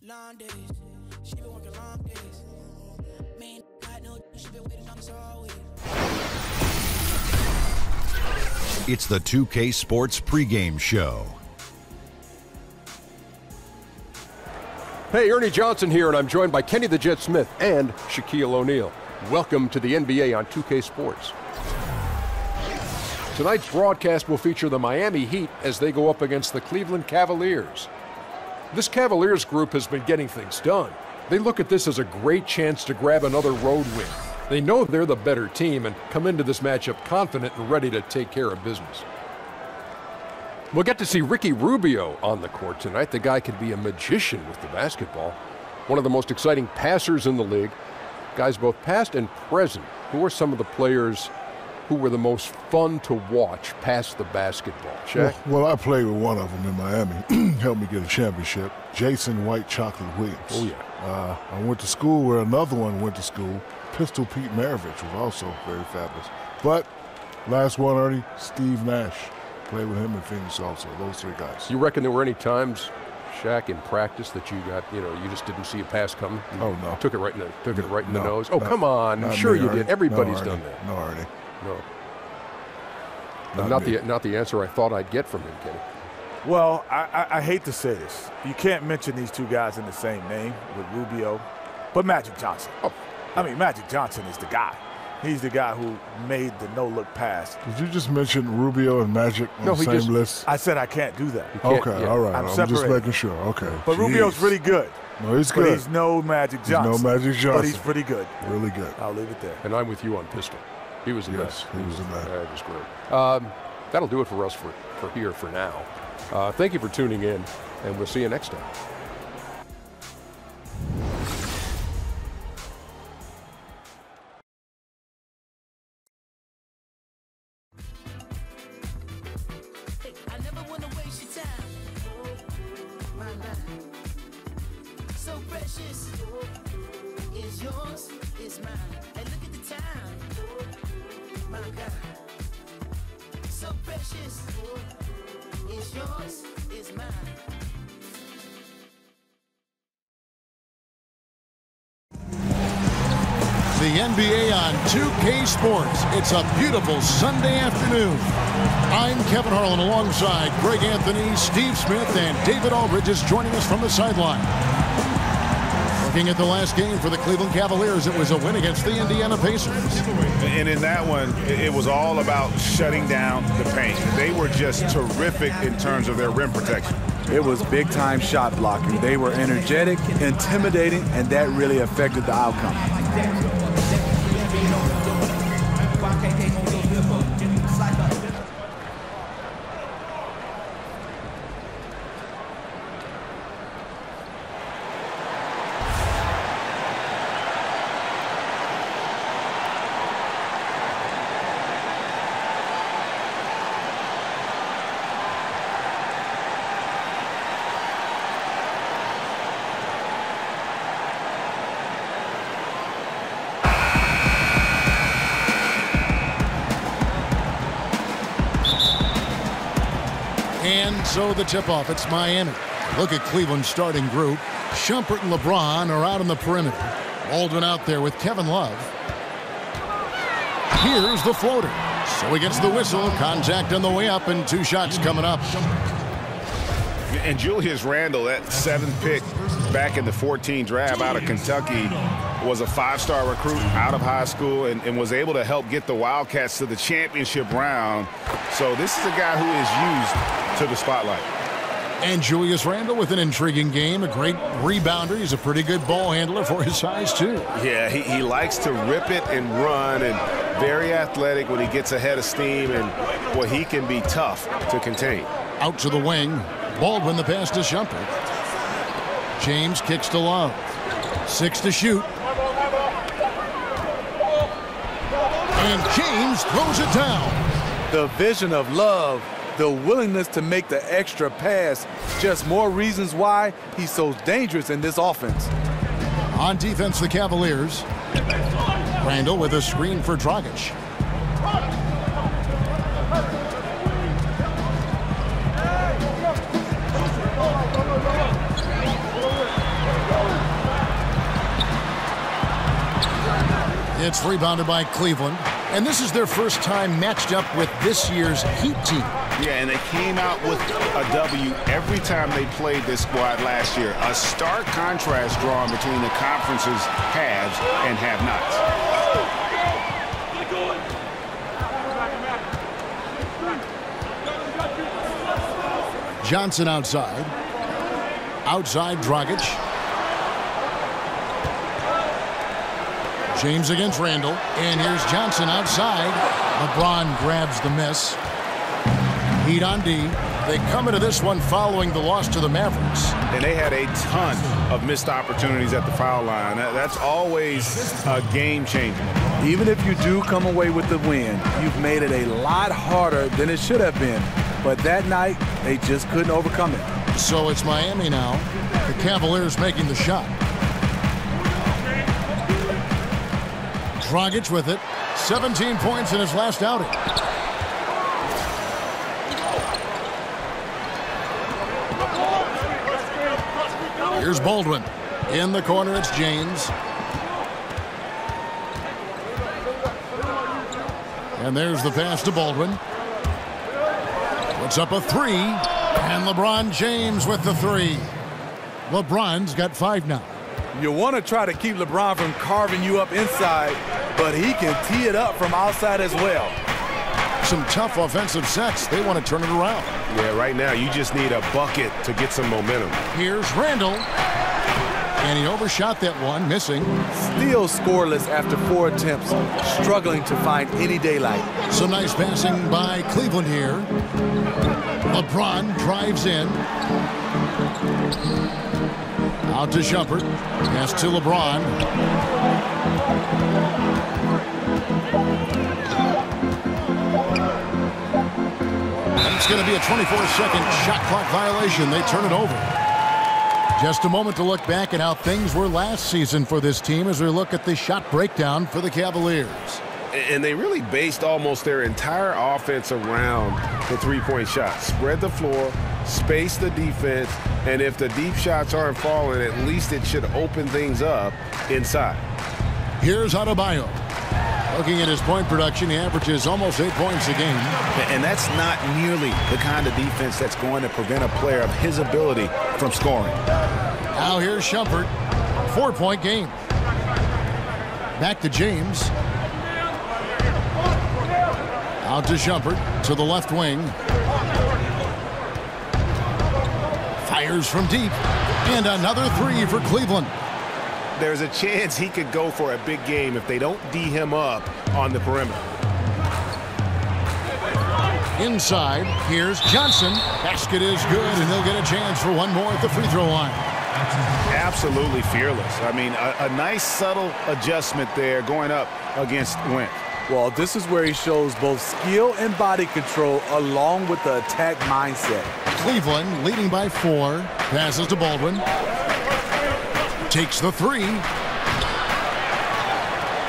Long days, she been working long days. Man, I know she been waiting on us all week. It's the 2K Sports pregame show. Hey, Ernie Johnson here, and I'm joined by Kenny the Jet Smith and Shaquille O'Neal. Welcome to the NBA on 2K Sports. Tonight's broadcast will feature the Miami Heat as they go up against the Cleveland Cavaliers. This Cavaliers group has been getting things done. They look at this as a great chance to grab another road win. They know they're the better team and come into this matchup confident and ready to take care of business. We'll get to see Ricky Rubio on the court tonight. The guy could be a magician with the basketball. One of the most exciting passers in the league. Guys both past and present. Who are some of the players who were the most fun to watch pass the basketball? Shaq? Well, I played with one of them in Miami. Helped me get a championship. Jason White Chocolate Williams. Oh, yeah. I went to school where another one went to school. Pistol Pete Maravich was also very fabulous. But last one, Ernie, Steve Nash. Played with him in Phoenix also, those three guys. You reckon there were any times, Shaq, in practice that you got, you just didn't see a pass coming? Oh, no. Took it right in the nose? Oh, come on. Sure you did. Everybody's done that. No, Ernie. No. Not the answer I thought I'd get from him, Kenny. Well, I hate to say this. You can't mention these two guys in the same name with Rubio, but Magic Johnson. Oh. I mean, Magic Johnson is the guy. He's the guy who made the no-look pass. Did you just mention Rubio and Magic on the same list? I said I can't do that. Okay, yeah. all right. I'm just making sure. Okay. But Rubio's really good. No, he's good. But he's no Magic Johnson. He's no Magic Johnson. But he's pretty good. Really good. I'll leave it there. And I'm with you on Pistol. He was the best. He was the best. That was great. That'll do it for us for here for now. Thank you for tuning in, and we'll see you next time. I never wanna waste your time. My life, so precious. Is yours, is mine. And look at the time. My God, so precious. Is yours, is mine. The NBA on 2K Sports. It's a beautiful Sunday afternoon. I'm Kevin Harlan alongside Greg Anthony, Steve Smith, and David Aldridge is joining us from the sideline. Looking at the last game for the Cleveland Cavaliers, it was a win against the Indiana Pacers. And in that one, it was all about shutting down the paint. They were just terrific in terms of their rim protection. It was big-time shot blocking. They were energetic, intimidating, and that really affected the outcome. And so the tip-off, it's Miami. Look at Cleveland's starting group. Shumpert and LeBron are out on the perimeter. Baldwin out there with Kevin Love. Here's the floater. So he gets the whistle. Contact on the way up and two shots coming up. And Julius Randle, that 7th pick back in the 14 draft out of Kentucky, was a 5-star recruit out of high school and was able to help get the Wildcats to the championship round. So this is a guy who is used to the spotlight. And Julius Randle with an intriguing game, a great rebounder. He's a pretty good ball handler for his size, too. Yeah, he likes to rip it and run, and very athletic when he gets ahead of steam, and boy, he can be tough to contain. Out to the wing. Baldwin the pass to Shumpert. James kicks to Love. 6 to shoot. And James throws it down. The vision of Love, the willingness to make the extra pass, just more reasons why he's so dangerous in this offense. On defense, the Cavaliers. Randle with a screen for Dragic. It's rebounded by Cleveland. And this is their first time matched up with this year's Heat team. Yeah, and they came out with a W every time they played this squad last year. A stark contrast drawn between the conference's haves and have-nots. Johnson outside. Outside, Dragic. James against Randall. And here's Johnson outside. LeBron grabs the miss. Heat on D. They come into this one following the loss to the Mavericks. And they had a ton of missed opportunities at the foul line. That's always a game changer. Even if you do come away with the win, you've made it a lot harder than it should have been. But that night, they just couldn't overcome it. So it's Miami now. The Cavaliers making the shot. Dragic with it. 17 points in his last outing. Here's Baldwin. In the corner, it's James. And there's the pass to Baldwin. Puts up a three. And LeBron James with the three. LeBron's got 5 now. You want to try to keep LeBron from carving you up inside, but he can tee it up from outside as well. Some tough offensive sets. They want to turn it around. Yeah, right now you just need a bucket to get some momentum. Here's Randall. And he overshot that one, missing. Still scoreless after 4 attempts, struggling to find any daylight. Some nice passing by Cleveland here. LeBron drives in. Out to Shumpert. Pass to LeBron. And it's going to be a 24-second shot clock violation. They turn it over. Just a moment to look back at how things were last season for this team as we look at the shot breakdown for the Cavaliers. And they really based almost their entire offense around the three-point shot. Spread the floor, space the defense, and if the deep shots aren't falling, at least it should open things up inside. Here's Adebayo. Looking at his point production, he averages almost 8 points a game. And that's not nearly the kind of defense that's going to prevent a player of his ability from scoring. Now here's Shumpert. 4-point game. Back to James. Out to Shumpert to the left wing. Fires from deep. And another three for Cleveland. There's a chance he could go for a big game if they don't D him up on the perimeter. Inside, here's Johnson. Basket is good, and he'll get a chance for one more at the free throw line. Absolutely fearless. I mean, a nice subtle adjustment there going up against Wentz. Well, this is where he shows both skill and body control along with the attack mindset. Cleveland leading by 4. Passes to Baldwin. Takes the three.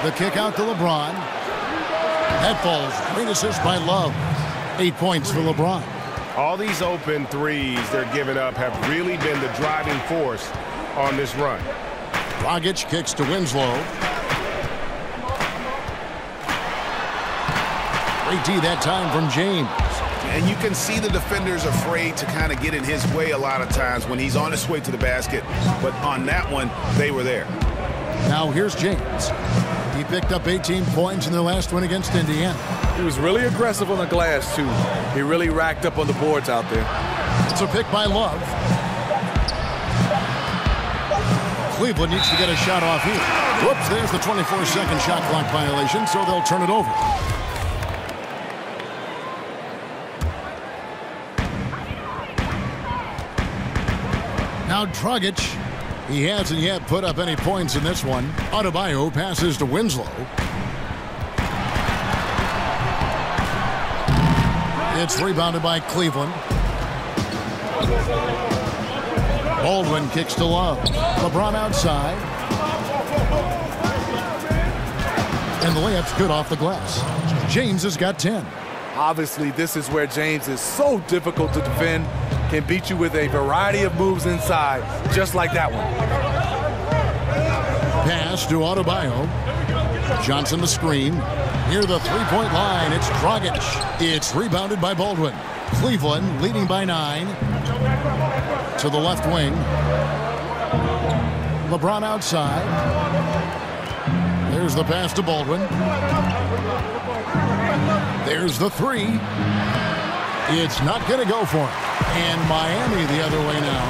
The kick out to LeBron. That falls. Great assist by Love. 8 points for LeBron. All these open threes they're giving up have really been the driving force on this run. Dragic kicks to Winslow. Great D that time from James. And you can see the defenders afraid to kind of get in his way a lot of times when he's on his way to the basket. But on that one, they were there. Now here's James. He picked up 18 points in their last win against Indiana. He was really aggressive on the glass, too. He really racked up on the boards out there. It's a pick by Love. Cleveland needs to get a shot off here. Whoops, there's the 24-second shot clock violation, so they'll turn it over. Now Dragic, he hasn't yet put up any points in this one. Adebayo passes to Winslow. It's rebounded by Cleveland. Baldwin kicks to Love. LeBron outside. And the layup's good off the glass. James has got 10. Obviously, this is where James is so difficult to defend. Can beat you with a variety of moves inside, just like that one. Pass to Adebayo. Johnson the screen. Near the three-point line, it's Dragic. It's rebounded by Baldwin. Cleveland leading by 9. To the left wing. LeBron outside. There's the pass to Baldwin. There's the three. It's not going to go for him. And Miami the other way now.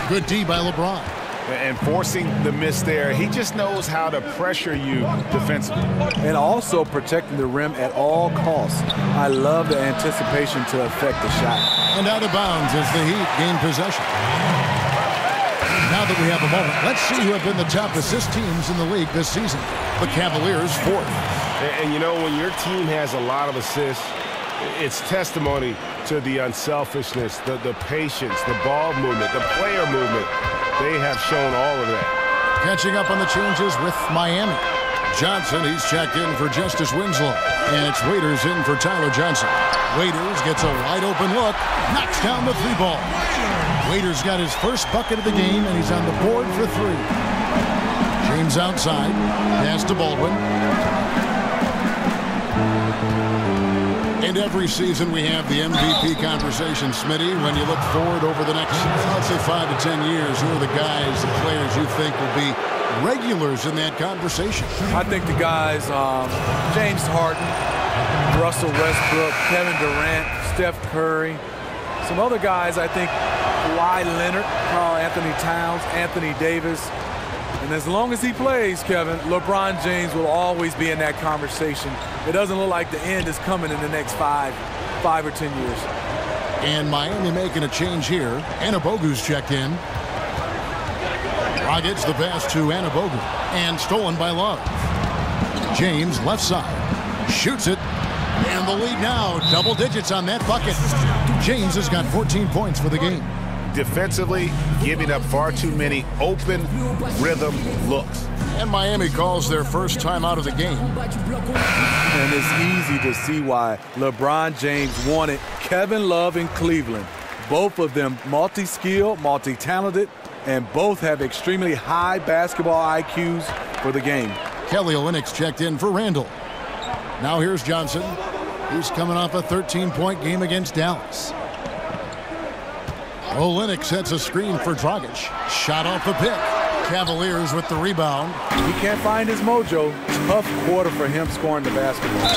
Good D by LeBron. And forcing the miss there, he just knows how to pressure you defensively. And also protecting the rim at all costs. I love the anticipation to affect the shot. And out of bounds as the Heat gain possession. Now that we have a moment, let's see who have been the top assist teams in the league this season. The Cavaliers, 4th. And you know, when your team has a lot of assists, it's testimony to the unselfishness, the patience, the ball movement, the player movement. They have shown all of that. Catching up on the changes with Miami. Johnson, he's checked in for Justice Winslow. And it's Waiters in for Tyler Johnson. Waiters gets a wide open look, knocks down the 3 ball. Waiters got his first bucket of the game, and he's on the board for 3. James outside, pass to Baldwin. And every season we have the MVP conversation, Smitty. When you look forward over the next, let's say, 5 to 10 years, who are the guys, the players you think will be regulars in that conversation? I think the guys, James Harden, Russell Westbrook, Kevin Durant, Steph Curry. Some other guys, I think, Kawhi Leonard, Karl Anthony Towns, Anthony Davis. And as long as he plays, Kevin, LeBron James will always be in that conversation. It doesn't look like the end is coming in the next 5 or 10 years. And Miami making a change here. Anabogu's checked in. Dragic the pass to Anabogu. And stolen by Love. James left side. Shoots it. And the lead now. Double digits on that bucket. James has got 14 points for the game. Defensively, giving up far too many open rhythm looks. And Miami calls their first time out of the game. And it's easy to see why LeBron James wanted Kevin Love in Cleveland. Both of them multi-skilled, multi-talented, and both have extremely high basketball IQs for the game. Kelly Olynyk's checked in for Randall. Now here's Johnson. He's coming off a 13-point game against Dallas. Olynyk sets a screen for Dragic. Shot off the pick. Cavaliers with the rebound. He can't find his mojo. Tough quarter for him scoring the basketball.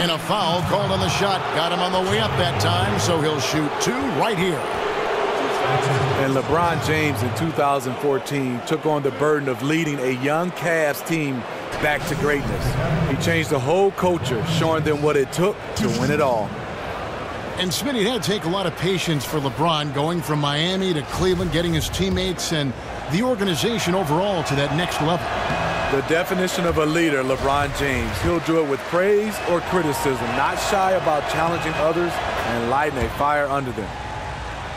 And a foul called on the shot. Got him on the way up that time, so he'll shoot 2 right here. And LeBron James in 2014 took on the burden of leading a young Cavs team back to greatness. He changed the whole culture, showing them what it took to win it all. And Smitty, it had to take a lot of patience for LeBron going from Miami to Cleveland, getting his teammates and the organization overall to that next level. The definition of a leader, LeBron James. He'll do it with praise or criticism, not shy about challenging others and lighting a fire under them.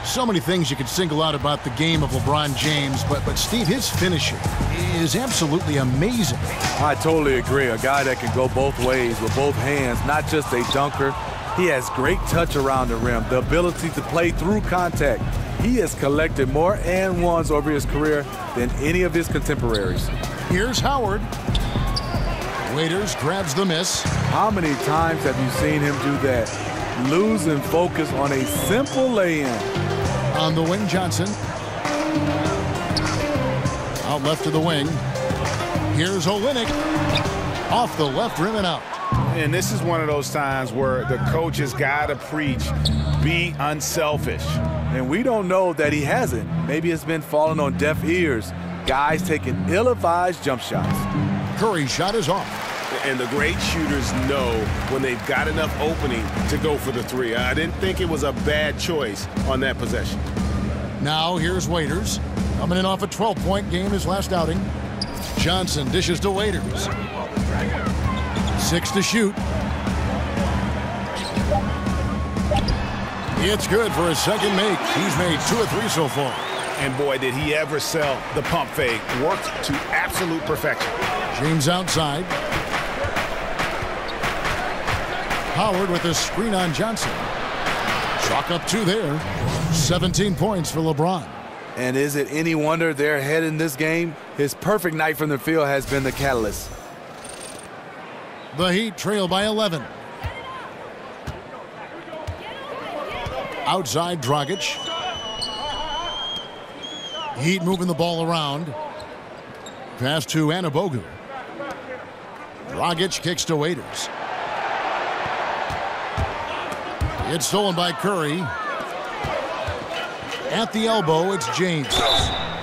So many things you could single out about the game of LeBron James, but Steve, his finishing is absolutely amazing. I totally agree. A guy that can go both ways with both hands, not just a dunker. He has great touch around the rim, the ability to play through contact. He has collected more and ones over his career than any of his contemporaries. Here's Howard. Waiters grabs the miss. How many times have you seen him do that? Losing focus on a simple lay-in. On the wing, Johnson. Out left to the wing. Here's Olynyk. Off the left rim and out. And this is one of those times where the coach has got to preach, be unselfish. And we don't know that he hasn't. Maybe it's been falling on deaf ears. Guys taking ill-advised jump shots. Curry's shot is off. And the great shooters know when they've got enough opening to go for the 3. I didn't think it was a bad choice on that possession. Now here's Waiters. Coming in off a 12-point game his last outing. Johnson dishes to Waiters. 6 to shoot. It's good for his second make. He's made 2 or 3 so far. And boy, did he ever sell the pump fake. Worked to absolute perfection. James outside. Howard with a screen on Johnson. Chalk up 2 there. 17 points for LeBron. And is it any wonder they're ahead in this game? His perfect night from the field has been the catalyst. The Heat trail by 11. Outside Dragic. Heat moving the ball around. Pass to Anabogu. Dragic kicks to Waiters. It's stolen by Curry. At the elbow, it's James.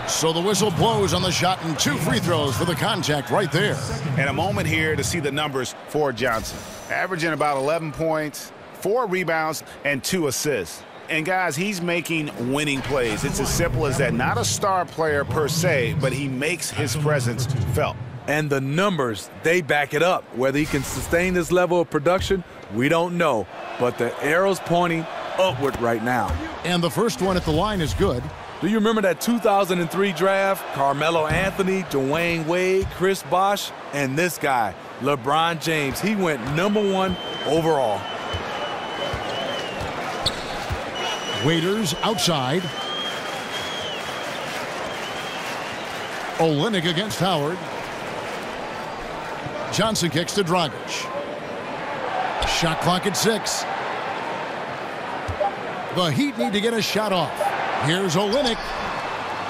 So the whistle blows on the shot and 2 free throws for the contact right there. And a moment here to see the numbers for Johnson. Averaging about 11 points, 4 rebounds, and 2 assists. And guys, he's making winning plays. It's as simple as that. Not a star player per se, but he makes his presence felt. And the numbers, they back it up. Whether he can sustain this level of production, we don't know. But the arrow's pointing upward right now. And the first one at the line is good. Do you remember that 2003 draft? Carmelo Anthony, Dwayne Wade, Chris Bosh, and this guy, LeBron James. He went #1 overall. Waiters outside. Olynyk against Howard. Johnson kicks to Dragic. Shot clock at 6. The Heat need to get a shot off. Here's Olynyk.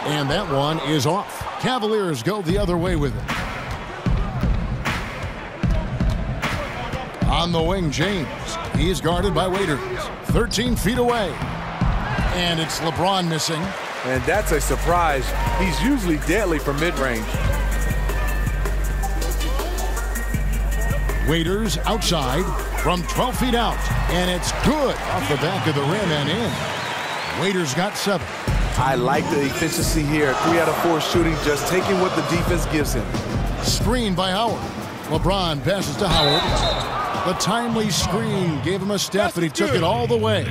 And that one is off. Cavaliers go the other way with it. On the wing, James. He's guarded by Waiters. 13 feet away. And it's LeBron missing. And that's a surprise. He's usually deadly from mid-range. Waiters outside from 12 feet out. And it's good off the back of the rim and in. Waiters got 7. I like the efficiency here. 3 out of 4 shooting, just taking what the defense gives him. Screen by Howard. LeBron passes to Howard. The timely screen gave him a step, and he took it all the way.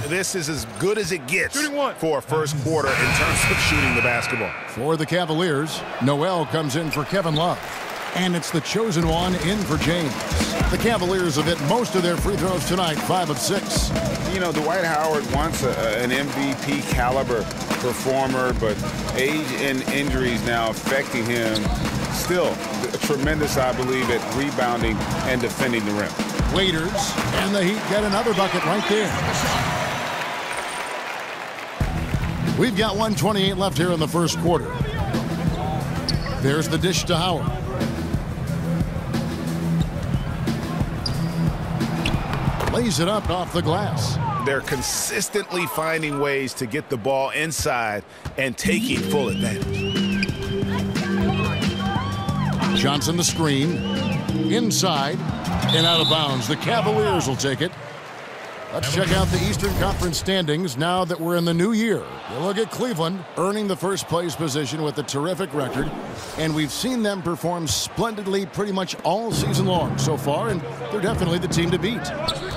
This is as good as it gets for a first quarter in terms of shooting the basketball. For the Cavaliers, Noel comes in for Kevin Love. And it's the chosen one in for James. The Cavaliers have hit most of their free throws tonight, 5 of 6. You know, Dwight Howard wants an MVP caliber performer, but age and injuries now affecting him. Still, tremendous, I believe, at rebounding and defending the rim. Waiters, and the Heat get another bucket right there. We've got 1:28 left here in the first quarter. There's the dish to Howard. Lays it up off the glass. They're consistently finding ways to get the ball inside and taking full advantage. Johnson the screen. Inside and out of bounds. The Cavaliers will take it. Let's check out the Eastern Conference standings now that we're in the new year. You look at Cleveland earning the first place position with a terrific record, and we've seen them perform splendidly pretty much all season long so far, and they're definitely the team to beat.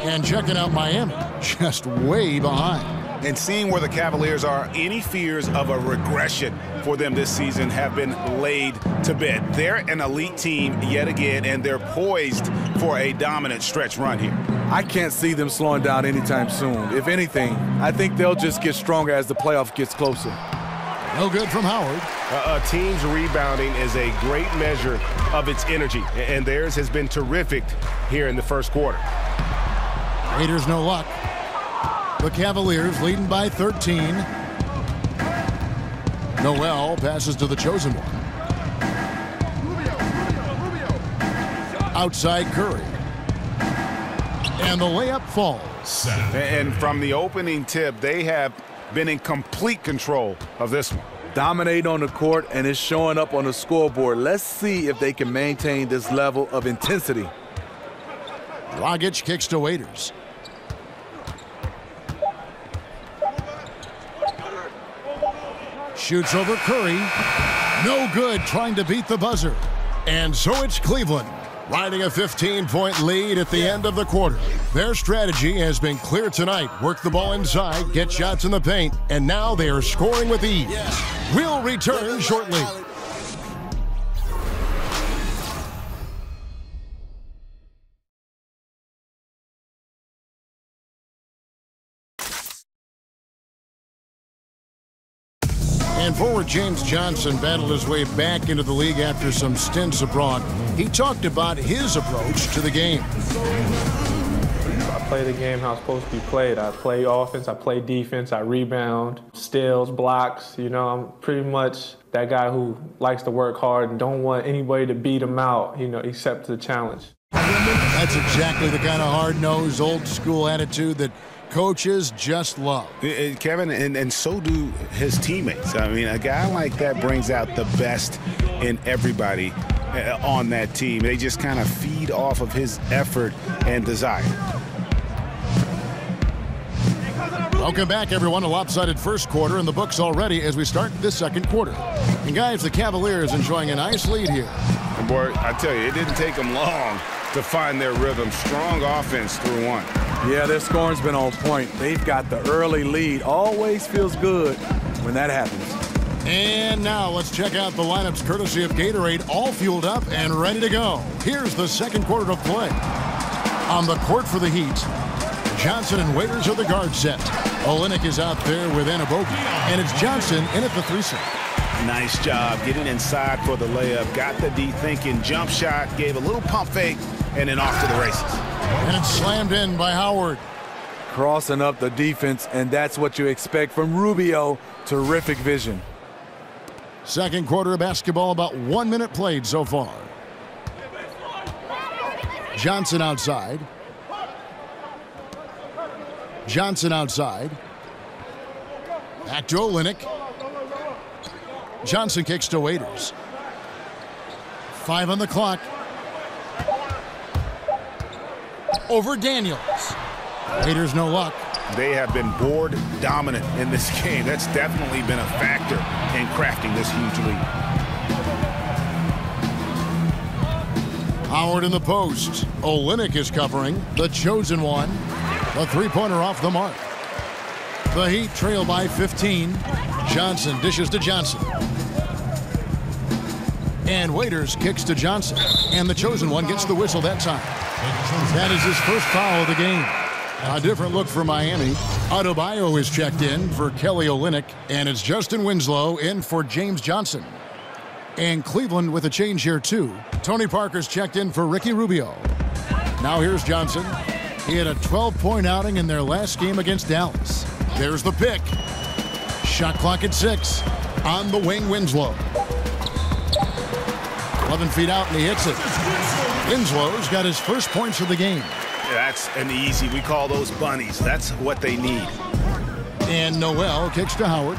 And checking out Miami, just way behind. And seeing where the Cavaliers are, any fears of a regression for them this season have been laid to bed. They're an elite team yet again, and they're poised for a dominant stretch run here. I can't see them slowing down anytime soon. If anything, I think they'll just get stronger as the playoff gets closer. No good from Howard. A team's rebounding is a great measure of its energy, and theirs has been terrific here in the first quarter. Raiders no luck. The Cavaliers leading by 13. Noel passes to the chosen one. Outside Curry. And the layup falls. And from the opening tip, they have been in complete control of this one. Dominate on the court, and it's showing up on the scoreboard. Let's see if they can maintain this level of intensity. Dragic kicks to Waiters. Shoots over Curry. No good, trying to beat the buzzer. And so it's Cleveland, riding a 15-point lead at the end of the quarter. Their strategy has been clear tonight. Work the ball inside, get shots in the paint, and now they are scoring with ease. We'll return shortly. And forward James Johnson battled his way back into the league after some stints abroad. He talked about his approach to the game. I play the game how it's supposed to be played. I play offense, I play defense, I rebound, steals, blocks. You know, I'm pretty much that guy who likes to work hard and don't want anybody to beat him out, you know, except the challenge. That's exactly the kind of hard-nosed, old-school attitude that coaches just love. Kevin, and so do his teammates. I mean, a guy like that brings out the best in everybody on that team. They just kind of feed off of his effort and desire. Welcome back, everyone. A lopsided first quarter in the books already as we start this second quarter. And, guys, the Cavaliers enjoying a nice lead here. And boy, I tell you, it didn't take them long to find their rhythm. Strong offense through one. Yeah, their scoring's been on point. They've got the early lead. Always feels good when that happens. And now let's check out the lineups courtesy of Gatorade, all fueled up and ready to go. Here's the second quarter of play. On the court for the Heat, Johnson and Waiters are the guard set. Olynyk is out there with Anabogi, and it's Johnson in at the 3 set. Nice job getting inside for the layup. Got the deep thinking jump shot, gave a little pump fake, and then off to the races. And it's slammed in by Howard. Crossing up the defense, and that's what you expect from Rubio. Terrific vision. Second quarter of basketball, about 1 minute played so far. Johnson outside. Johnson outside. Back to Olynyk. Johnson kicks to Waiters. 5 on the clock. Over Daniels. Waiters no luck. They have been board dominant in this game. That's definitely been a factor in crafting this huge lead. Howard in the post. Olynyk is covering. The chosen one. The three-pointer off the mark. The Heat trail by 15. Johnson dishes to Johnson. And Waiters kicks to Johnson. And the chosen one gets the whistle that time. That is his first foul of the game. A different look for Miami. Adebayo is checked in for Kelly Olynyk. And it's Justin Winslow in for James Johnson. And Cleveland with a change here, too. Tony Parker's checked in for Ricky Rubio. Now here's Johnson. He had a 12-point outing in their last game against Dallas. There's the pick. Shot clock at 6. On the wing, Winslow. 11 feet out, and he hits it. Winslow's got his first points of the game. Yeah, that's an easy. We call those bunnies. That's what they need. And Noel kicks to Howard.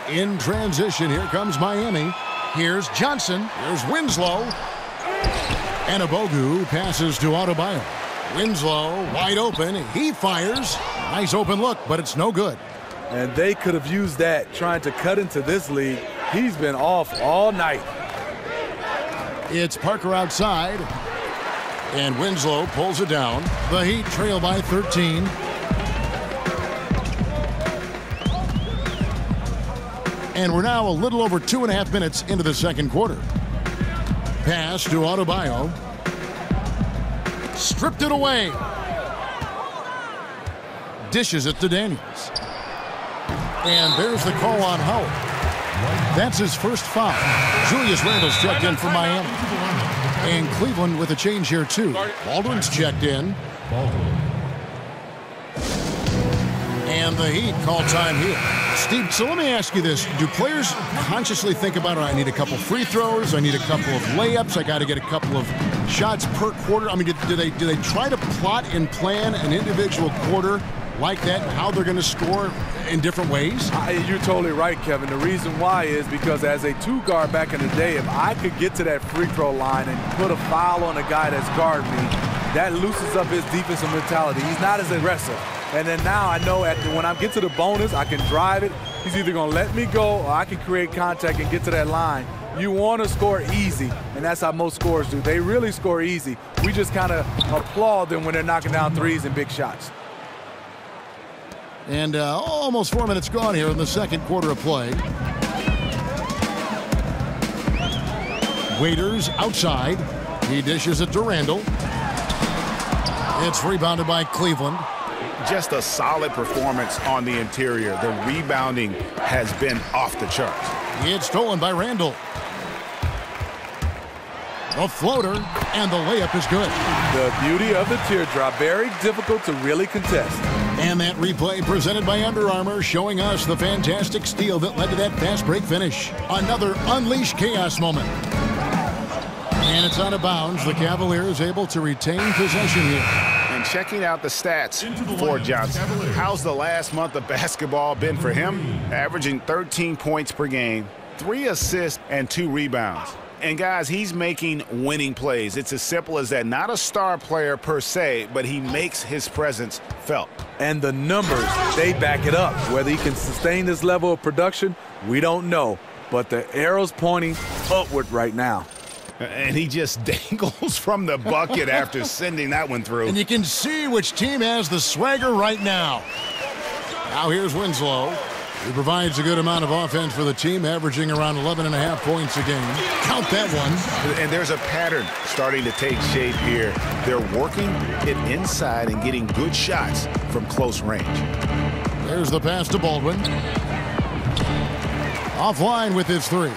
In transition, here comes Miami. Here's Johnson. Here's Winslow. Anabogu passes to Adebayo. Winslow wide open. He fires. Nice open look, but it's no good. And they could have used that trying to cut into this lead. He's been off all night. It's Parker outside. And Winslow pulls it down. The Heat trail by 13. And we're now a little over 2.5 minutes into the second quarter. Pass to Adebayo. Stripped it away. Dishes it to Daniels. And there's the call on Howard. That's his first foul. Julius Randle's checked in for Miami. And Cleveland with a change here, too. Baldwin's checked in. And the Heat call time here. Steve, so let me ask you this. Do players consciously think about, I need a couple free throws, I need a couple of layups, I got to get a couple of shots per quarter? I mean, do they try to plot and plan an individual quarter like that, how they're going to score in different ways? You're totally right, Kevin. The reason why is because as a two guard back in the day, if I could get to that free throw line and put a foul on a guy that's guarding me, that loosens up his defensive mentality. He's not as aggressive. And then now I know when I get to the bonus, I can drive it. He's either going to let me go or I can create contact and get to that line. You want to score easy, and that's how most scorers do. They really score easy. We just kind of applaud them when they're knocking down threes and big shots. And almost 4 minutes gone here in the second quarter of play. Waiters outside. He dishes it to Randle. It's rebounded by Cleveland. just a solid performance on the interior. The rebounding has been off the charts. It's stolen by Randall. A floater, and the layup is good. The beauty of the teardrop, very difficult to really contest. And that replay presented by Under Armour, showing us the fantastic steal that led to that fast break finish. Another unleashed chaos moment. And it's out of bounds. The Cavaliers able to retain possession here. And checking out the stats for Johnson. How's the last month of basketball been for him? Averaging 13 points per game, 3 assists, and 2 rebounds. And guys, he's making winning plays. It's as simple as that. Not a star player per se, but he makes his presence felt. And the numbers, they back it up. Whether he can sustain this level of production, we don't know. But the arrow's pointing upward right now. And he just dangles from the bucket after sending that one through. And you can see which team has the swagger right now. Now here's Winslow. He provides a good amount of offense for the team, averaging around 11.5 points a game. Count that one. And there's a pattern starting to take shape here. They're working it inside and getting good shots from close range. There's the pass to Baldwin. Offline with his 3.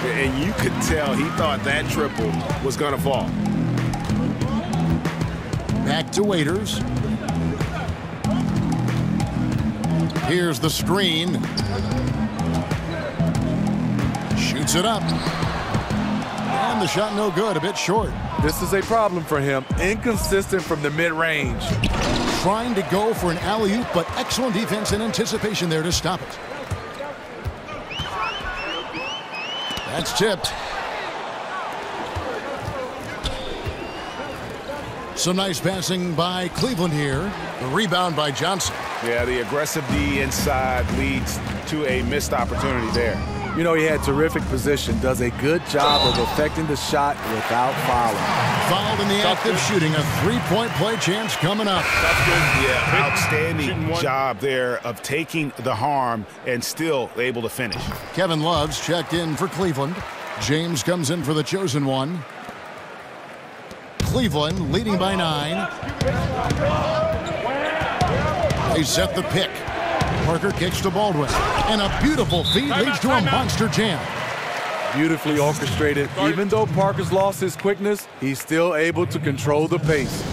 And you could tell he thought that triple was going to fall. Back to Waiters. Here's the screen. Shoots it up. And the shot no good, a bit short. This is a problem for him. Inconsistent from the mid-range. Trying to go for an alley-oop, but excellent defense and anticipation there to stop it. That's tipped. Some nice passing by Cleveland here. The rebound by Johnson. Yeah, the aggressive D inside leads to a missed opportunity there. You know, he had terrific position, does a good job of affecting the shot without fouling. Fouled in the act of shooting. A three-point play chance coming up. That's good. Yeah, outstanding job there of taking the harm and still able to finish. Kevin Love's checked in for Cleveland. James comes in for the chosen one. Cleveland leading by 9. They set the pick. Parker kicks to Baldwin. And a beautiful feed leads to a monster jam. Beautifully orchestrated. Even though Parker's lost his quickness, he's still able to control the pace.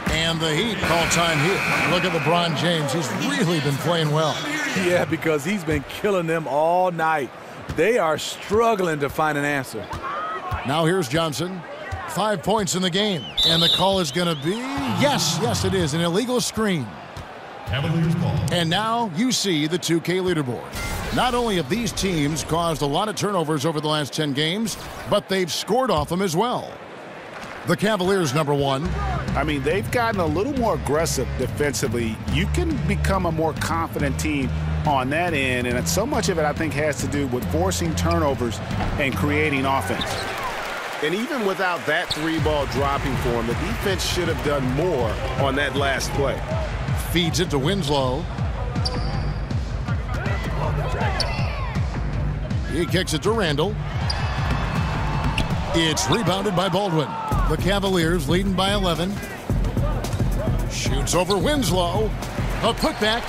And the Heat call time here. Look at LeBron James. He's really been playing well. Yeah, because he's been killing them all night. They are struggling to find an answer. Now here's Johnson. 5 points in the game. And the call is going to be, yes, it is, an illegal screen. Cavaliers ball. And now you see the 2K leaderboard. Not only have these teams caused a lot of turnovers over the last 10 games, but they've scored off them as well. The Cavaliers, number 1. I mean, they've gotten a little more aggressive defensively. You can become a more confident team on that end, and so much of it, I think, has to do with forcing turnovers and creating offense. And even without that 3-ball dropping for him, the defense should have done more on that last play. Feeds it to Winslow. He kicks it to Randall. It's rebounded by Baldwin. The Cavaliers leading by 11. Shoots over Winslow. A putback.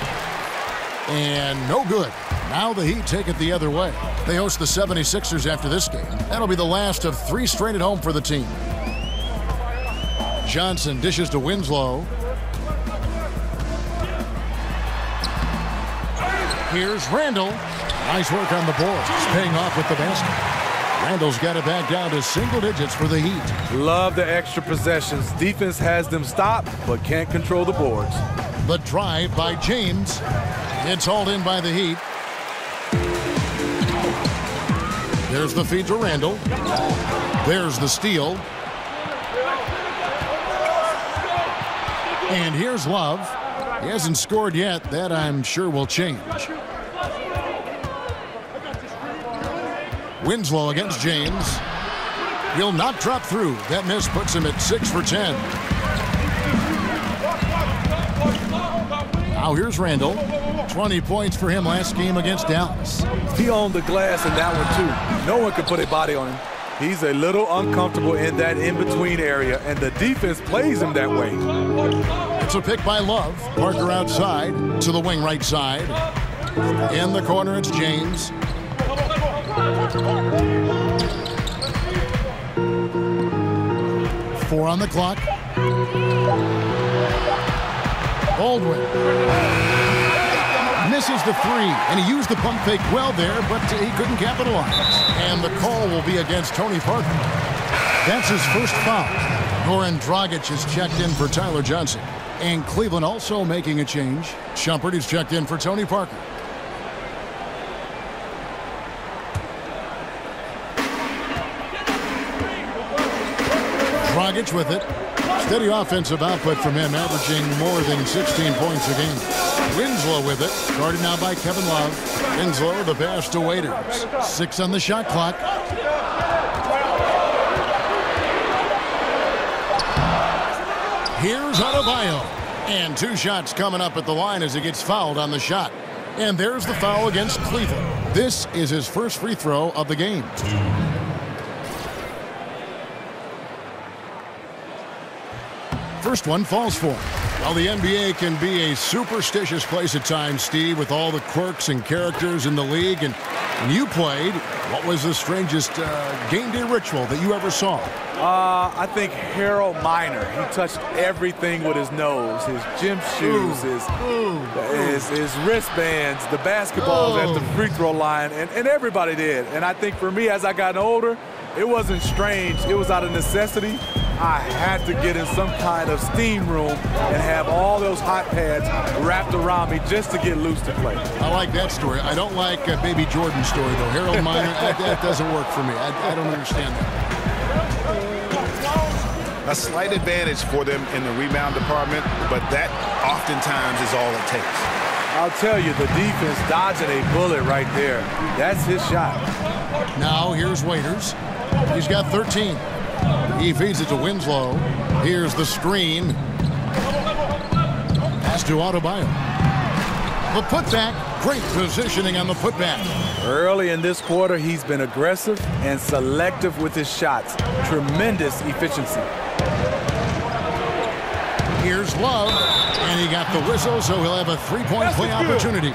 And no good. Now the Heat take it the other way. They host the 76ers after this game. That'll be the last of 3 straight at home for the team. Johnson dishes to Winslow. Here's Randall. Nice work on the board. He's paying off with the basket. Randall's got it back down to single digits for the Heat. Love the extra possessions. Defense has them stopped, but can't control the boards. The drive by James. It's hauled in by the Heat. There's the feed to Randall. There's the steal. And here's Love. He hasn't scored yet. That, I'm sure, will change. Winslow against James. He'll not drop through. That miss puts him at 6 for 10. Now here's Randall. 20 points for him last game against Dallas. He owned the glass in that one, too. No one could put a body on him. He's a little uncomfortable in that in-between area, and the defense plays him that way. It's a pick by Love. Parker outside to the wing right side. In the corner, it's James. Four on the clock. Baldwin misses the three, and he used the pump fake well there, but he couldn't capitalize. And the call will be against Tony Parker. That's his first foul. Goran Dragic is checked in for Tyler Johnson. And Cleveland also making a change. Shumpert is checked in for Tony Parker. Dragic with it. Steady offensive output from him, averaging more than 16 points a game. Winslow with it. Guarded now by Kevin Love. Winslow the pass to Waiters. 6 on the shot clock. Here's Adebayo. And 2 shots coming up at the line as he gets fouled on the shot. And there's the foul against Cleveland. This is his first free throw of the game. First one falls for him. Well, the NBA can be a superstitious place at times, Steve, with all the quirks and characters in the league. And when you played, what was the strangest game day ritual that you ever saw? I think Harold Miner. He touched everything with his nose, his gym shoes, his wristbands, the basketballs at the free throw line, and everybody did. And I think for me, as I got older, it wasn't strange. It was out of necessity. I had to get in some kind of steam room and have all those hot pads wrapped around me just to get loose to play. I like that story. I don't like Baby Jordan's story, though. Harold Miner, that doesn't work for me. I don't understand that. A slight advantage for them in the rebound department, but that oftentimes is all it takes. I'll tell you, the defense dodging a bullet right there. That's his shot. Now here's Waiters. He's got 13. He feeds it to Winslow. Here's the screen. Pass to Adebayo. The putback. Great positioning on the putback. Early in this quarter, he's been aggressive and selective with his shots. Tremendous efficiency. Here's Love. And he got the whistle, so he'll have a three-point play opportunity.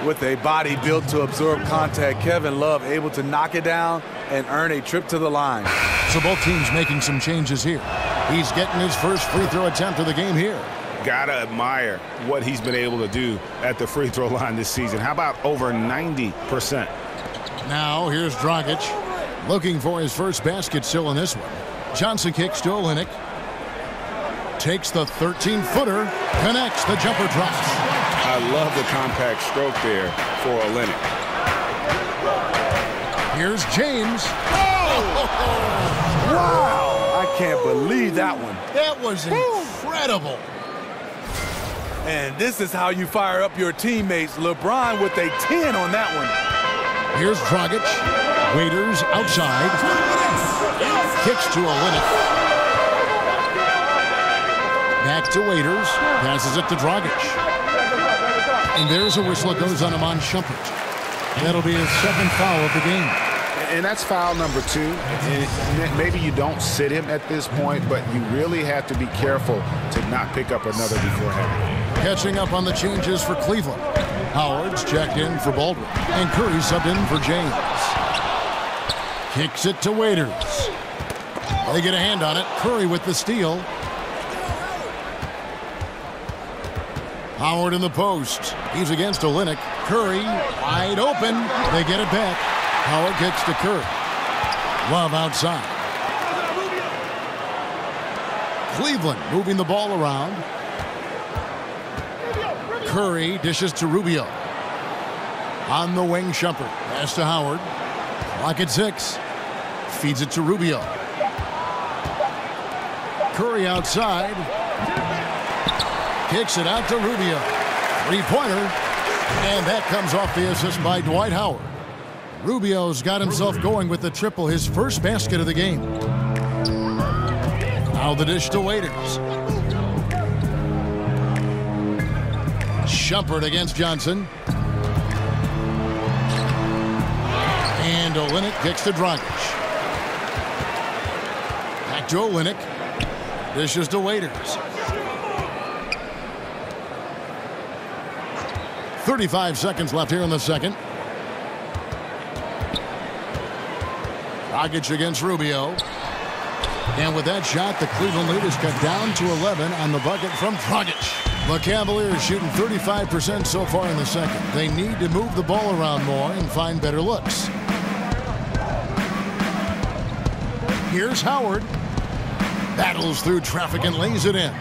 With a body built to absorb contact, Kevin Love able to knock it down and earn a trip to the line. So both teams making some changes here. He's getting his first free throw attempt of the game here. Gotta admire what he's been able to do at the free throw line this season. How about over 90%? Now here's Dragic looking for his first basket still in this one. Johnson kicks to Olynyk. Takes the 13-footer. Connects. The jumper drops. I love the compact stroke there for Olynyk. Here's James. Wow! I can't believe that one. That was incredible. And this is how you fire up your teammates. LeBron with a 10 on that one. Here's Dragic. Waiters outside. Kicks to Olynyk. Back to Waiters. Passes it to Dragic. And there's a whistle that goes on him on Shumpert. That'll be his second foul of the game. And that's foul number 2. And maybe you don't sit him at this point, but you really have to be careful to not pick up another beforehand. Catching up on the changes for Cleveland. Howard's checked in for Baldwin. And Curry subbed in for James. Kicks it to Waiters. They get a hand on it. Curry with the steal. Howard in the post. He's against Olynyk. Curry wide open. They get it back. Howard kicks to Curry. Love outside. Cleveland moving the ball around. Curry dishes to Rubio. On the wing, Shumpert. Pass to Howard. Clock at 6. Feeds it to Rubio. Curry outside. Kicks it out to Rubio. Three-pointer. And that comes off the assist by Dwight Howard. Rubio's got himself going with the triple, his first basket of the game. Now the dish to Waiters. Shumpert against Johnson. And Olynyk kicks to Dragic. Back to Olynyk. Dishes to Waiters. 35 seconds left here in the second. Dragic against Rubio. And with that shot, the Cleveland lead is cut down to 11 on the bucket from Dragic. The Cavaliers shooting 35% so far in the second. They need to move the ball around more and find better looks. Here's Howard. Battles through traffic and lays it in.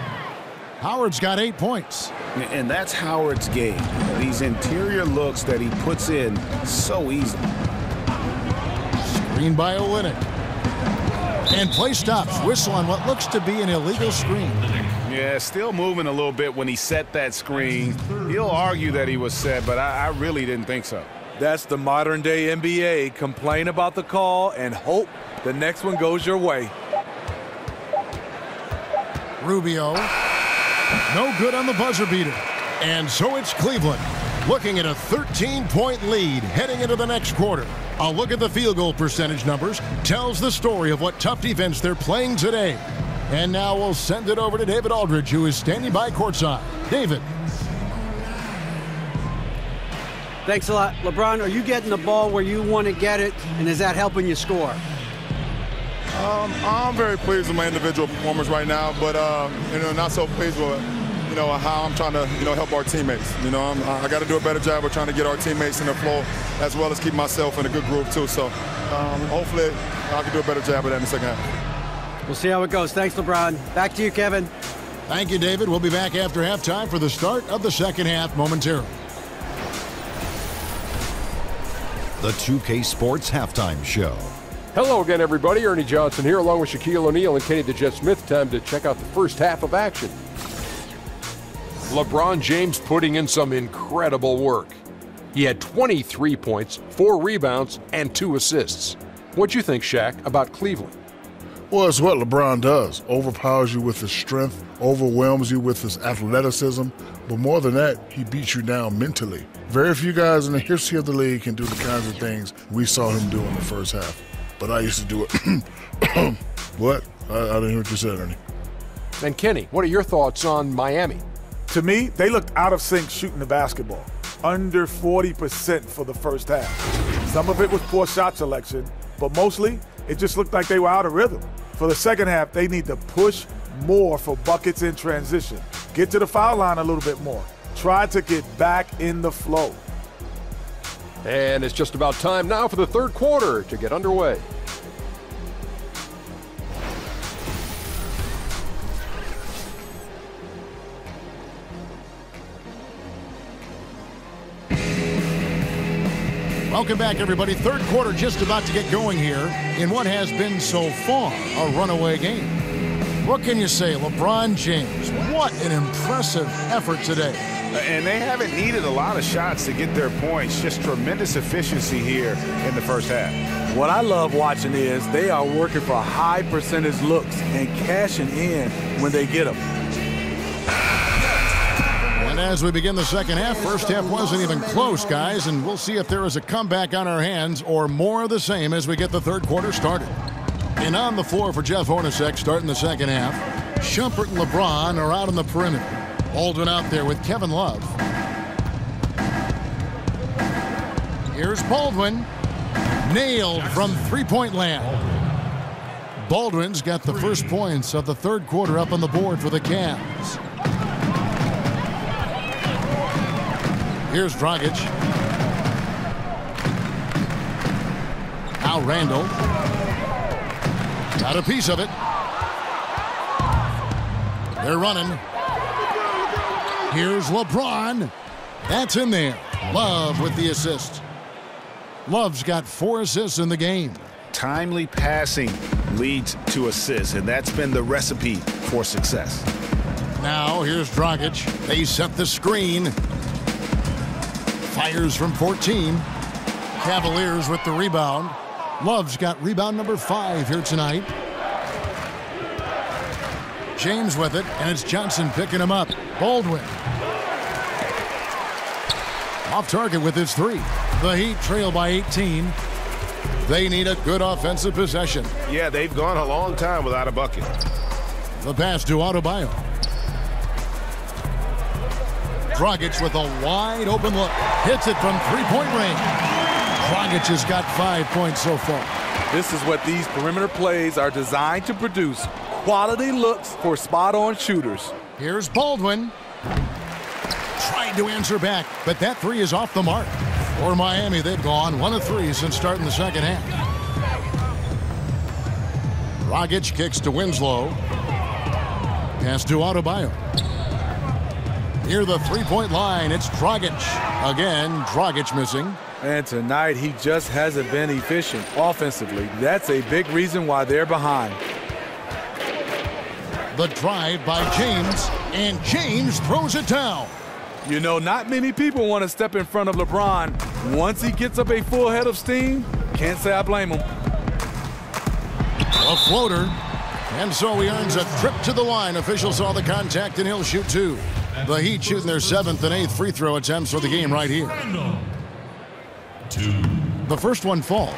Howard's got 8 points. And that's Howard's game. These interior looks that he puts in so easily. Screen by Olynyk. And play stops. Whistle on what looks to be an illegal screen. Yeah, still moving a little bit when he set that screen. He'll argue that he was set, but I really didn't think so. That's the modern day NBA. Complain about the call and hope the next one goes your way. Rubio. No good on the buzzer beater. And so it's Cleveland looking at a 13-point lead heading into the next quarter. A look at the field goal percentage numbers tells the story of what tough defense they're playing today. And now we'll send it over to David Aldridge, who is standing by courtside. David. Thanks a lot. LeBron, are you getting the ball where you want to get it, and is that helping you score? I'm very pleased with my individual performance right now, but not so pleased with how I'm trying to help our teammates. I got to do a better job of trying to get our teammates in the flow, as well as keep myself in a good groove too. So hopefully I can do a better job of that in the second half. We'll see how it goes. Thanks, LeBron. Back to you, Kevin. Thank you, David. We'll be back after halftime for the start of the second half momentarily. The 2K Sports Halftime Show. Hello again, everybody. Ernie Johnson here, along with Shaquille O'Neal and Kenny the Jet Smith. Time to check out the first half of action. LeBron James putting in some incredible work. He had 23 points, 4 rebounds, and 2 assists. What'd you think, Shaq, about Cleveland? Well, it's what LeBron does. Overpowers you with his strength, overwhelms you with his athleticism, but more than that, he beats you down mentally. Very few guys in the history of the league can do the kinds of things we saw him do in the first half. But I used to do it. What? I didn't hear what you said, Ernie. And Kenny, what are your thoughts on Miami? To me, they looked out of sync shooting the basketball. Under 40% for the first half. Some of it was poor shot selection, but mostly it just looked like they were out of rhythm. For the second half, they need to push more for buckets in transition. Get to the foul line a little bit more. Try to get back in the flow. And it's just about time now for the third quarter to get underway. Welcome back, everybody. Third quarter just about to get going here in what has been so far a runaway game. What can you say? LeBron James, what an impressive effort today. And they haven't needed a lot of shots to get their points. Just tremendous efficiency here in the first half. What I love watching is they are working for high percentage looks and cashing in when they get them. And as we begin the second half, first half wasn't even close, guys, and we'll see if there is a comeback on our hands or more of the same as we get the third quarter started. And on the floor for Jeff Hornacek starting the second half, Shumpert and LeBron are out on the perimeter. Baldwin out there with Kevin Love. Here's Baldwin. Nailed from three-point land. Baldwin's got the first points of the third quarter up on the board for the Cavs. Here's Dragic. Now Randall. Got a piece of it. They're running. Here's LeBron. That's in there. Love with the assist. Love's got 4 assists in the game. Timely passing leads to assists, and that's been the recipe for success. Now here's Dragic. They set the screen. Fires from 14. Cavaliers with the rebound. Love's got rebound number 5 here tonight. James with it, and it's Johnson picking him up. Baldwin. Off target with his 3. The Heat trail by 18. They need a good offensive possession. Yeah, they've gone a long time without a bucket. The pass to Adebayo. Dragic with a wide open look. Hits it from three-point range. Dragic has got 5 points so far. This is what these perimeter plays are designed to produce. Quality looks for spot-on shooters. Here's Baldwin. Tried to answer back, but that three is off the mark. For Miami, they've gone 1 of 3 since starting the second half. Dragic kicks to Winslow. Pass to Adebayo. Near the three-point line, it's Dragic. Again, Dragic missing. And tonight, he just hasn't been efficient offensively. That's a big reason why they're behind. The drive by James, and James throws it down. You know, not many people want to step in front of LeBron. Once he gets up a full head of steam, can't say I blame him. A floater. And so he earns a trip to the line. Officials saw the contact, and he'll shoot 2. The Heat shooting their 7th and 8th free throw attempts for the game right here. The first one falls.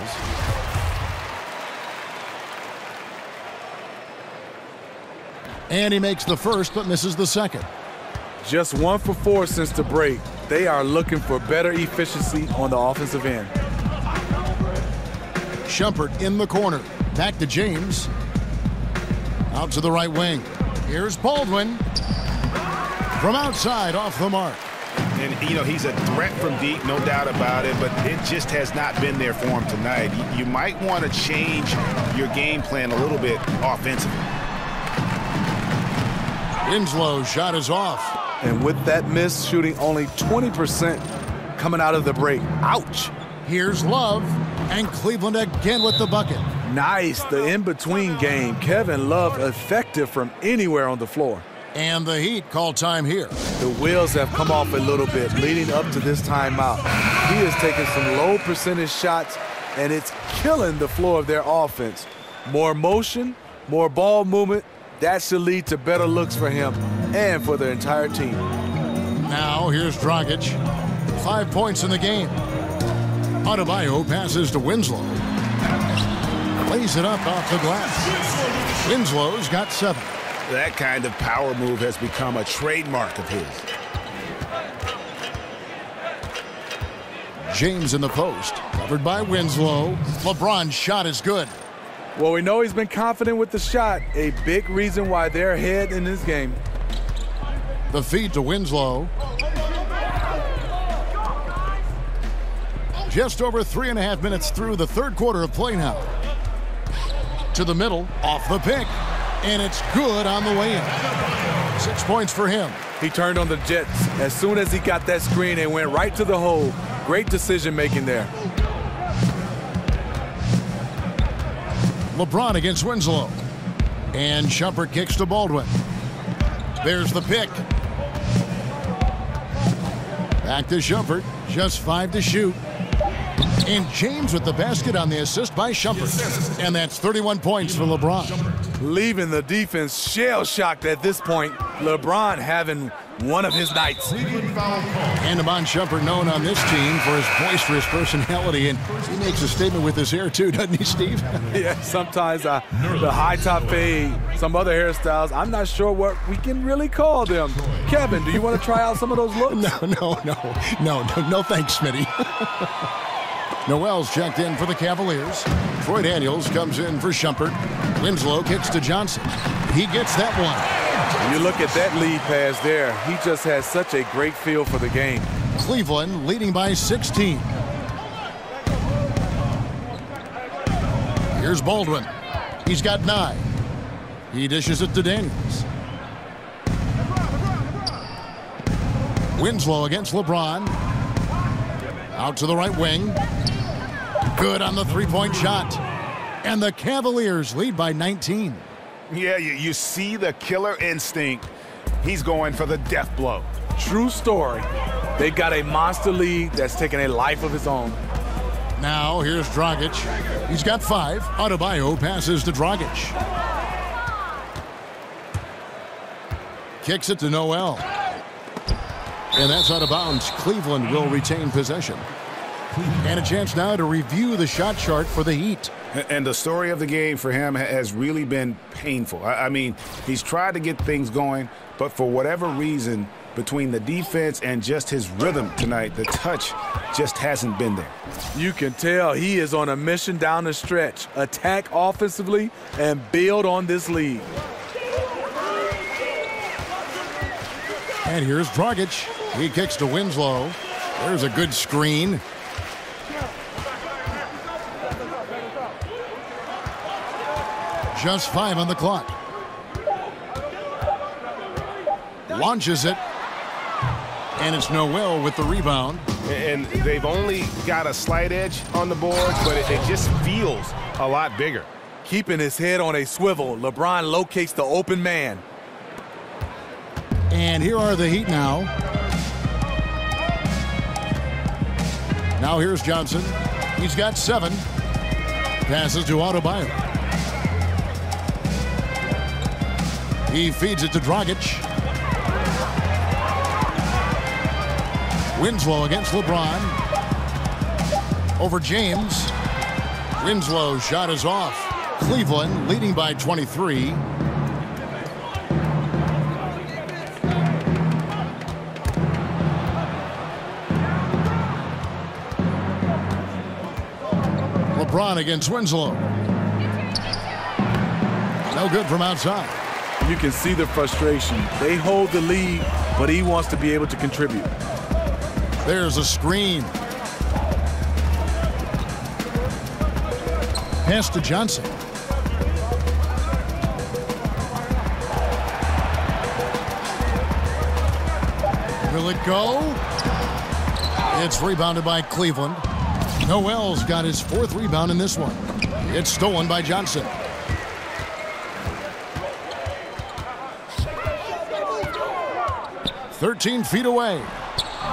And he makes the first, but misses the second. Just 1 for 4 since the break. They are looking for better efficiency on the offensive end. Shumpert in the corner. Back to James. Out to the right wing. Here's Baldwin. From outside, off the mark. And, you know, he's a threat from deep, no doubt about it, but it just has not been there for him tonight. You might want to change your game plan a little bit offensively. Winslow's shot is off. And with that miss, shooting only 20% coming out of the break. Ouch. Here's Love, and Cleveland again with the bucket. Nice, the in-between game. Kevin Love effective from anywhere on the floor. And the Heat call time here. The wheels have come off a little bit leading up to this timeout. He is taking some low percentage shots, and it's killing the floor of their offense. More motion, more ball movement, that should lead to better looks for him and for the entire team. Now here's Dragic. 5 points in the game. Adebayo passes to Winslow. Lays it up off the glass. Winslow's got 7. That kind of power move has become a trademark of his. James in the post. Covered by Winslow. LeBron's shot is good. Well, we know he's been confident with the shot. A big reason why they're ahead in this game. The feed to Winslow. Just over 3.5 minutes through the third quarter of play now. To the middle, off the pick. And it's good on the way in. 6 points for him. He turned on the Jets. As soon as he got that screen and went right to the hole. Great decision making there. LeBron against Winslow. And Shumpert kicks to Baldwin. There's the pick. Back to Shumpert. Just 5 to shoot. And James with the basket on the assist by Shumpert. And that's 31 points for LeBron. Leaving the defense shell-shocked at this point. LeBron having one of his nights. And Iman Shumpert, known on this team for his boisterous personality, and he makes a statement with his hair too, doesn't he, Steve? Yeah, sometimes the high top fade, some other hairstyles, I'm not sure what we can really call them. Kevin, do you want to try out some of those looks? No, thanks, Smitty. Noel's checked in for the Cavaliers. Troy Daniels comes in for Shumpert. Winslow kicks to Johnson. He gets that one. You look at that lead pass there. He just has such a great feel for the game. Cleveland leading by 16. Here's Baldwin. He's got 9. He dishes it to Daniels. Winslow against LeBron. Out to the right wing. Good on the three-point shot. And the Cavaliers lead by 19. Yeah, you see the killer instinct. He's going for the death blow. True story. They've got a monster lead that's taking a life of its own. Now here's Dragic. He's got 5. Adebayo passes to Dragic. Kicks it to Noel. And that's out of bounds. Cleveland will retain possession. And a chance now to review the shot chart for the Heat. And the story of the game for him has really been painful. I mean, he's tried to get things going, but for whatever reason, between the defense and just his rhythm tonight. The touch just hasn't been there. You can tell he is on a mission down the stretch. Attack offensively and build on this lead. And here's Dragic. He kicks to Winslow. There's a good screen. Just 5 on the clock. Launches it. And it's Noel with the rebound. And they've only got a slight edge on the board, but it just feels a lot bigger. Keeping his head on a swivel, LeBron locates the open man. And here are the Heat now. Now here's Johnson. He's got 7. Passes to Adebayo. He feeds it to Dragic. Winslow against LeBron. Over James. Winslow's shot is off. Cleveland leading by 23. LeBron against Winslow. No good from outside. You can see the frustration. They hold the lead, but he wants to be able to contribute. There's a screen. Pass to Johnson. Will it go? It's rebounded by Cleveland. Noel's got his 4th rebound in this one. It's stolen by Johnson. "13 feet away."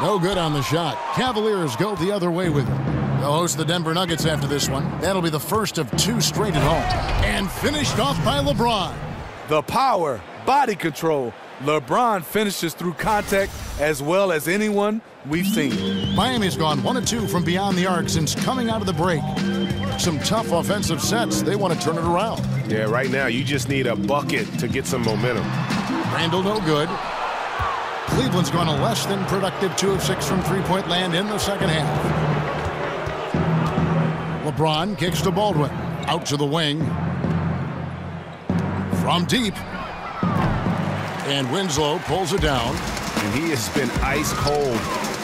No good on the shot. Cavaliers go the other way with it. They'll host the Denver Nuggets after this one. That'll be the first of 2 straight at home. And finished off by LeBron. The power, body control. LeBron finishes through contact as well as anyone we've seen. Miami's gone 1 of 2 from beyond the arc since coming out of the break. Some tough offensive sets. They want to turn it around. Yeah, right now you just need a bucket to get some momentum. Randall no good. Cleveland's gone a less than productive 2 of 6 from three-point land in the second half. LeBron kicks to Baldwin. Out to the wing. From deep. And Winslow pulls it down. And he has been ice cold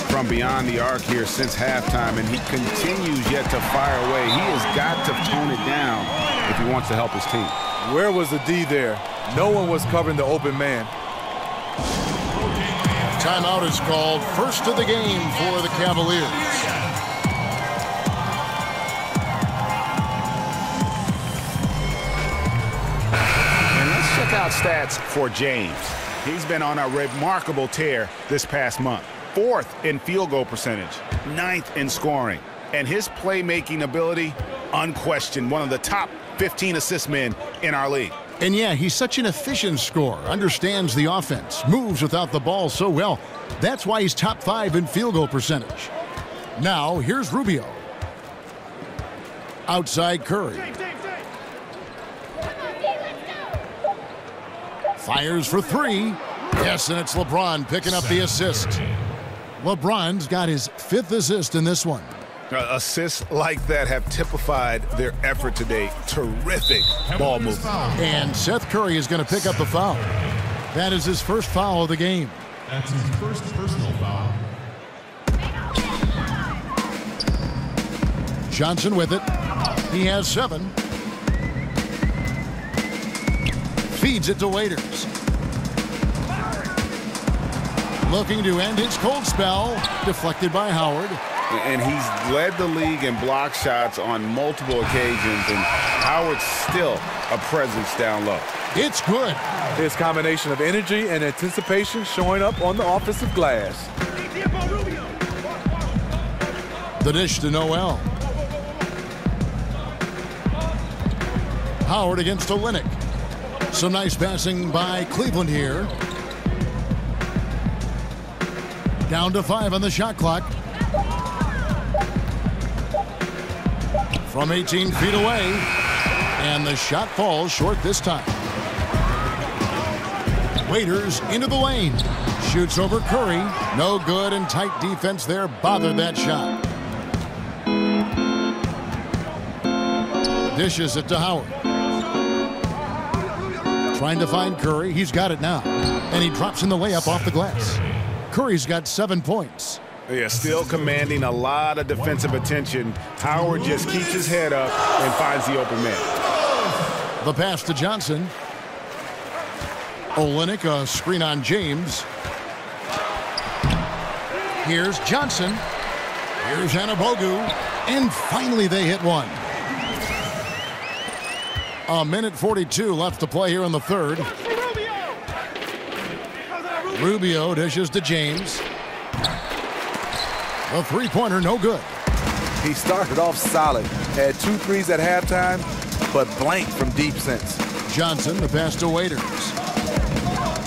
from beyond the arc here since halftime, and he continues yet to fire away. He has got to tone it down if he wants to help his team. Where was the D there? No one was covering the open man. Timeout is called. First of the game for the Cavaliers. And let's check out stats for James. He's been on a remarkable tear this past month. 4th in field goal percentage, 9th in scoring. And his playmaking ability, unquestioned, one of the top 15 assist men in our league. And yeah, he's such an efficient scorer, understands the offense, moves without the ball so well. That's why he's top 5 in field goal percentage. Now, here's Rubio. Outside Curry. Fires for 3. Yes, and it's LeBron picking up the assist. LeBron's got his 5th assist in this one. Assists like that have typified their effort today. Terrific ball movement. And Seth Curry is going to pick up the foul. That is his first foul of the game. That's his first personal foul. Johnson with it. He has 7. Feeds it to Waiters. Looking to end his cold spell. Deflected by Howard. And he's led the league in block shots on multiple occasions, and Howard's still a presence down low. It's good. His combination of energy and anticipation showing up on the offensive glass. The dish to Noel. Howard against Olynyk. Some nice passing by Cleveland here. Down to 5 on the shot clock. From 18 feet away. And the shot falls short this time. Waiters into the lane. Shoots over Curry. No good, and tight defense there bothered that shot. Dishes it to Howard. Trying to find Curry. He's got it now. And he drops in the layup off the glass. Curry's got 7 points. Yeah, still commanding a lot of defensive attention. Howard just keeps his head up and finds the open man. The pass to Johnson. Olynyk, a screen on James. Here's Johnson. Here's Anunoby. And finally they hit one. A minute 42 left to play here in the third. Rubio dishes to James. A three-pointer, no good. He started off solid. Had 2 threes at halftime, but blank from deep since. Johnson, the pass to Waiters.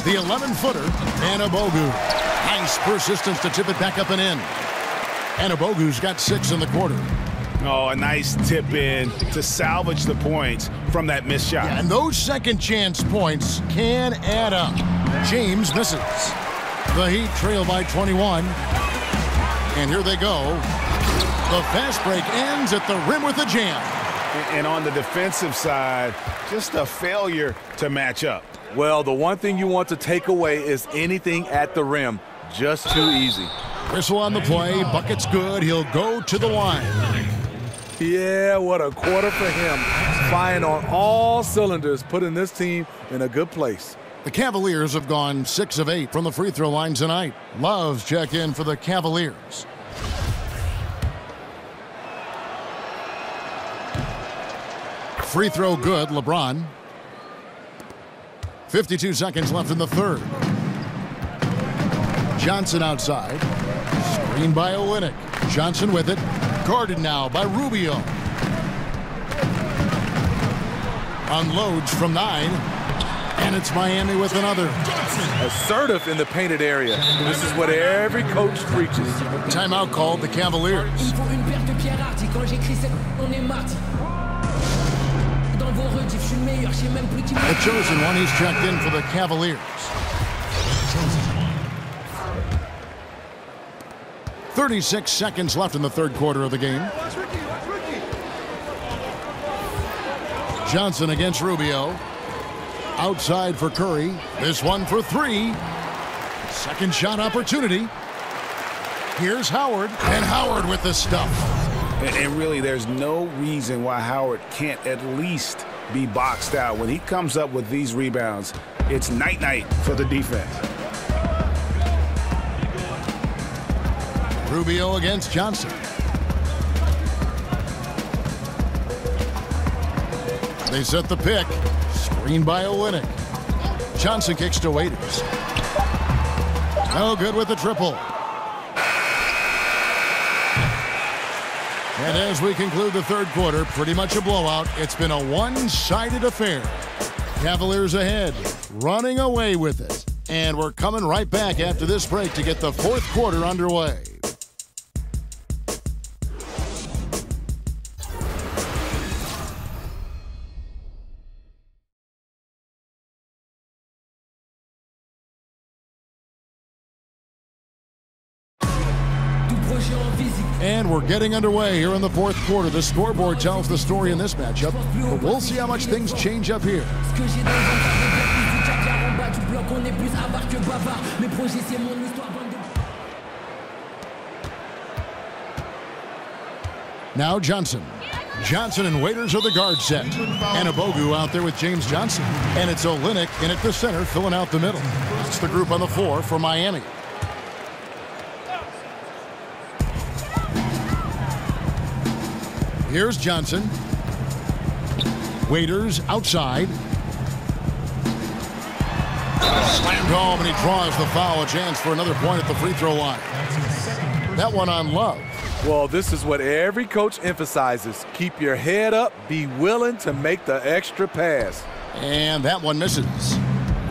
The 11-footer, Anunoby. Nice persistence to tip it back up and in. Anunoby's got 6 in the quarter. Oh, a nice tip in to salvage the points from that missed shot. Yeah, and those second chance points can add up. James misses. The Heat trail by 21. And here they go. The fast break ends at the rim with a jam. And on the defensive side, just a failure to match up. Well, the one thing you want to take away is anything at the rim. Just too easy. Whistle on the play. Bucket's good. He'll go to the line. Yeah, what a quarter for him. Firing on all cylinders, putting this team in a good place. The Cavaliers have gone 6 of 8 from the free throw line tonight. Love's check in for the Cavaliers. Free throw good, LeBron. 52 seconds left in the third. Johnson outside. Screen by Olynyk. Johnson with it. Guarded now by Rubio. Unloads from 9. And it's Miami with another. Assertive in the painted area. This is what every coach preaches. Timeout called the Cavaliers. The chosen one, he's checked in for the Cavaliers. 36 seconds left in the third quarter of the game. Johnson against Rubio. Outside for Curry. This one for 3. Second shot opportunity. Here's Howard. And Howard with the stuff. And really, there's no reason why Howard can't at least be boxed out. When he comes up with these rebounds, it's night-night for the defense. Rubio against Johnson. They set the pick. Screen by Olynyk. Johnson kicks to Waiters. No good with the triple. And as we conclude the third quarter, pretty much a blowout. It's been a one-sided affair. Cavaliers ahead, running away with it. And we're coming right back after this break to get the fourth quarter underway. And we're getting underway here in the fourth quarter. The scoreboard tells the story in this matchup, but we'll see how much things change up here. Now Johnson. Johnson and Waiters are the guard set. Anunoby out there with James Johnson. And it's Olynyk in at the center, filling out the middle. It's the group on the floor for Miami. Here's Johnson. Waiters outside. Slammed home, and he draws the foul. A chance for another point at the free throw line. That one on Love. Well, this is what every coach emphasizes. Keep your head up. Be willing to make the extra pass. And that one misses.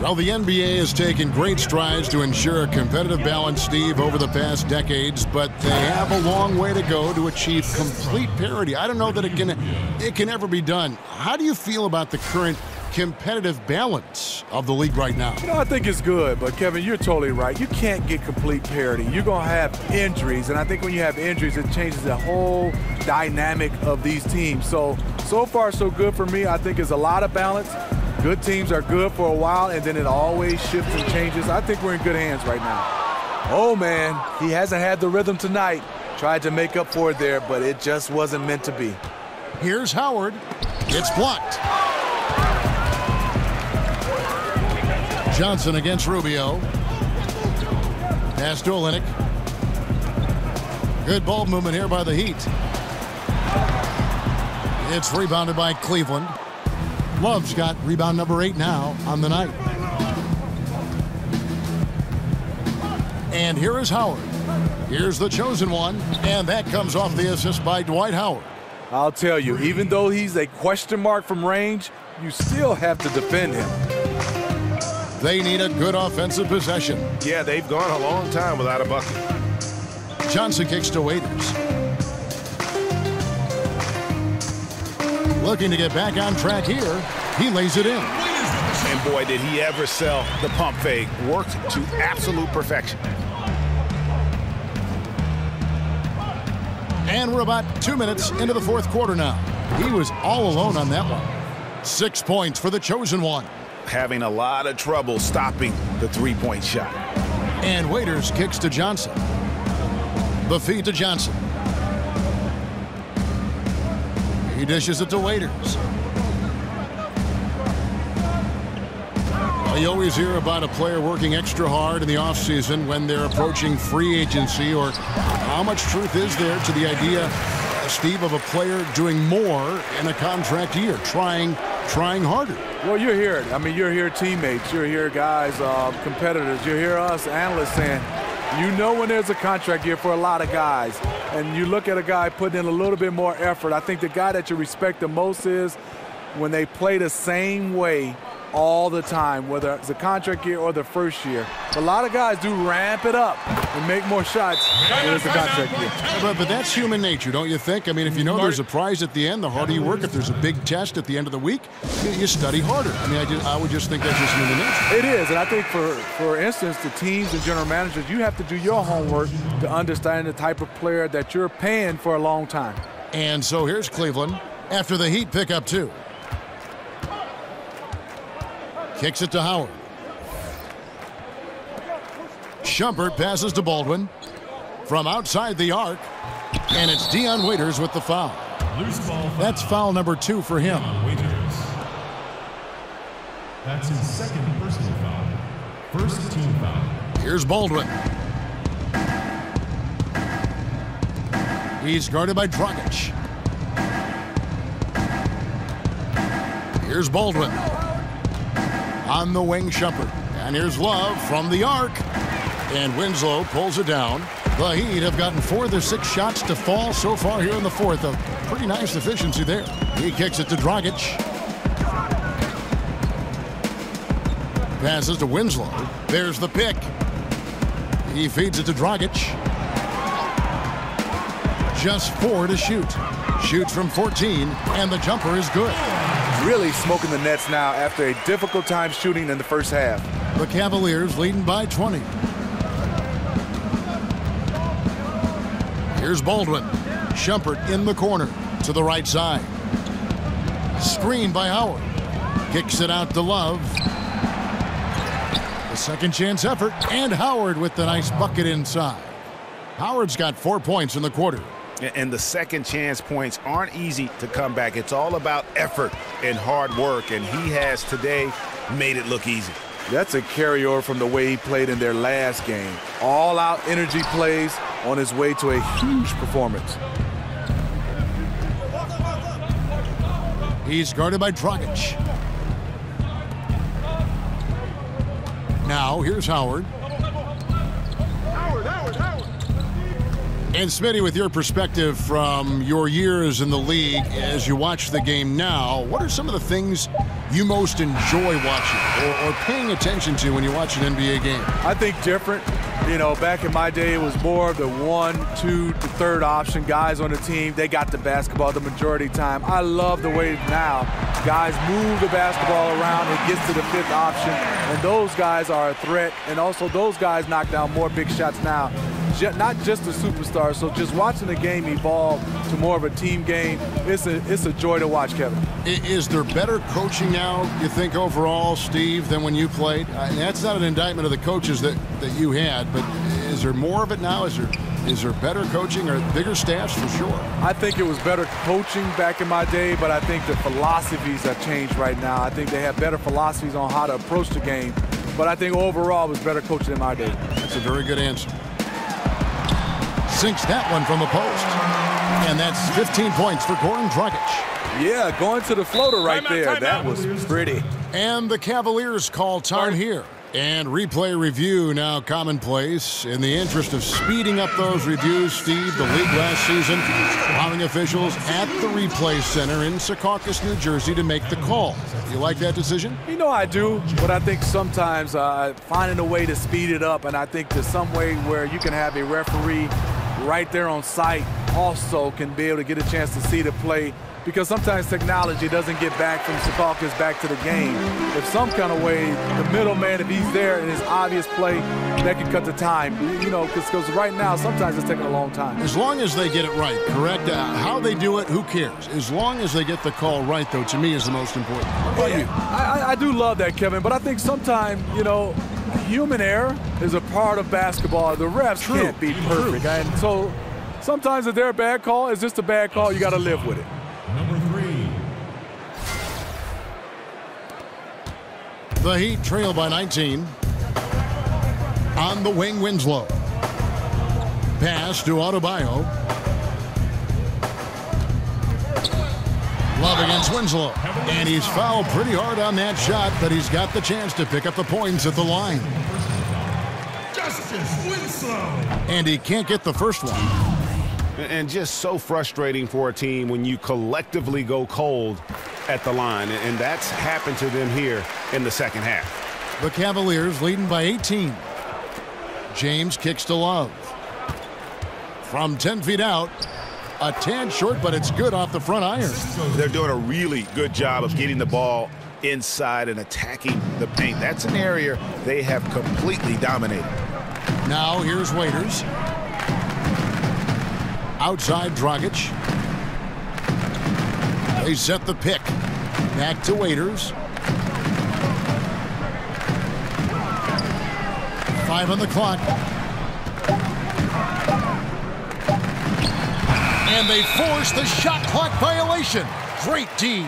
Well, the NBA has taken great strides to ensure a competitive balance, Steve, over the past decades, but they have a long way to go to achieve complete parity. I don't know that it can ever be done. How do you feel about the current competitive balance of the league right now? You know, I think it's good, but Kevin, you're totally right. You can't get complete parity. You're going to have injuries, and I think when you have injuries, it changes the whole dynamic of these teams. So far, so good for me. I think it's a lot of balance. Good teams are good for a while, and then it always shifts and changes. I think we're in good hands right now. Oh, man, he hasn't had the rhythm tonight. Tried to make up for it there, but it just wasn't meant to be. Here's Howard. It's blocked. Johnson against Rubio. Pass to Olynyk. Good ball movement here by the Heat. It's rebounded by Cleveland. Love's got rebound number 8 now on the night. And here is Howard. Here's the chosen one, and that comes off the assist by Dwight Howard. I'll tell you, even though he's a question mark from range, you still have to defend him. They need a good offensive possession. Yeah, they've gone a long time without a bucket. Johnson kicks to Waiters. Looking to get back on track here. He lays it in. And boy, did he ever sell the pump fake. Worked to absolute perfection. And we're about 2 minutes into the fourth quarter now. He was all alone on that one. 6 points for the chosen one. Having a lot of trouble stopping the three-point shot. And Waiters kicks to Johnson. The feed to Johnson. He dishes it to Waiters. You always hear about a player working extra hard in the offseason when they're approaching free agency, or how much truth is there to the idea, Steve, of a player doing more in a contract year, trying harder? Well, you hear it. I mean, you're here teammates. You're here guys, competitors. You hear us analysts saying, you know when there's a contract year for a lot of guys, and you look at a guy putting in a little bit more effort. I think the guy that you respect the most is when they play the same way all the time, whether it's a contract year or the first year. A lot of guys do ramp it up and make more shots when it's a contract year. But that's human nature, don't you think? I mean, if you know there's a prize at the end, the harder you work. If there's a big test at the end of the week, you study harder. I mean, I would just think that's just human nature. It is, and I think for instance, the teams and general managers, you have to do your homework to understand the type of player that you're paying for a long time. And so here's Cleveland after the Heat pick up 2. Kicks it to Howard. Shumpert passes to Baldwin from outside the arc, and it's Dion Waiters with the foul. That's foul number 2 for him. That's his second personal foul. First team foul. Here's Baldwin. He's guarded by Dragic. Here's Baldwin. On the wing, Shumpert. And here's Love from the arc. And Winslow pulls it down. The Heat have gotten 4 of their 6 shots to fall so far here in the fourth. A pretty nice efficiency there. He kicks it to Dragic. Passes to Winslow. There's the pick. He feeds it to Dragic. Just 4 to shoot. Shoots from 14, and the jumper is good. Really smoking the nets now after a difficult time shooting in the first half. The Cavaliers leading by 20. Here's Baldwin. Shumpert in the corner to the right side. Screen by Howard. Kicks it out to Love. The second chance effort, and Howard with the nice bucket inside. Howard's got 4 points in the quarter. And the second chance points aren't easy to come back. It's all about effort and hard work, and he has today made it look easy. That's a carryover from the way he played in their last game. All-out energy plays on his way to a huge performance. He's guarded by Dragic. Now here's Howard. And Smitty, with your perspective from your years in the league, as you watch the game now, what are some of the things you most enjoy watching or paying attention to when you watch an NBA game? I think different. You know, back in my day, it was more of the 1, 2, the third option guys on the team. They got the basketball the majority of the time. I love the way now guys move the basketball around. It gets to the fifth option, and those guys are a threat. And also, those guys knock down more big shots now. Not just the superstars. So just watching the game evolve to more of a team game, it's a joy to watch, Kevin. Is there better coaching now, you think, overall, Steve, than when you played? That's not an indictment of the coaches that you had, but is there more of it now? Is there better coaching or bigger staffs for sure? I think it was better coaching back in my day, but I think the philosophies have changed right now. I think they have better philosophies on how to approach the game, but I think overall it was better coaching in my day. That's a very good answer. Sinks that one from the post. And that's 15 points for Goran Dragic. Yeah, going to the floater right there. That was pretty. And the Cavaliers call time here. And replay review now commonplace. In the interest of speeding up those reviews, Steve, the league last season allowing officials at the replay center in Secaucus, New Jersey to make the call. You like that decision? You know I do, but I think sometimes finding a way to speed it up, and I think there's some way where you can have a referee right there on site also can be able to get a chance to see the play, because sometimes technology doesn't get back from Secaucus back to the game. If some kind of way, the middleman, if he's there in his obvious play, that can cut the time, you know, because right now sometimes it's taking a long time. As long as they get it right, correct? How they do it, who cares? As long as they get the call right, though, to me is the most important. What about you? I do love that, Kevin, but I think sometimes, you know, human error is a part of basketball. The refs can't be perfect. And so sometimes if they're a bad call, it's just a bad call. You got to live with it. Number 3. The Heat trail by 19. On the wing, Winslow. Pass to Adebayo. Love against Winslow. And he's fouled pretty hard on that shot, but he's got the chance to pick up the points at the line. Justice Winslow. And he can't get the first one. And just so frustrating for a team when you collectively go cold at the line. And that's happened to them here in the second half. The Cavaliers leading by 18. James kicks to Love. From 10 feet out. A tad short, but it's good off the front iron. They're doing a really good job of getting the ball inside and attacking the paint. That's an area they have completely dominated. Now here's Waiters. Outside Dragic. They set the pick. Back to Waiters. 5 on the clock. And they force the shot clock violation. Great D.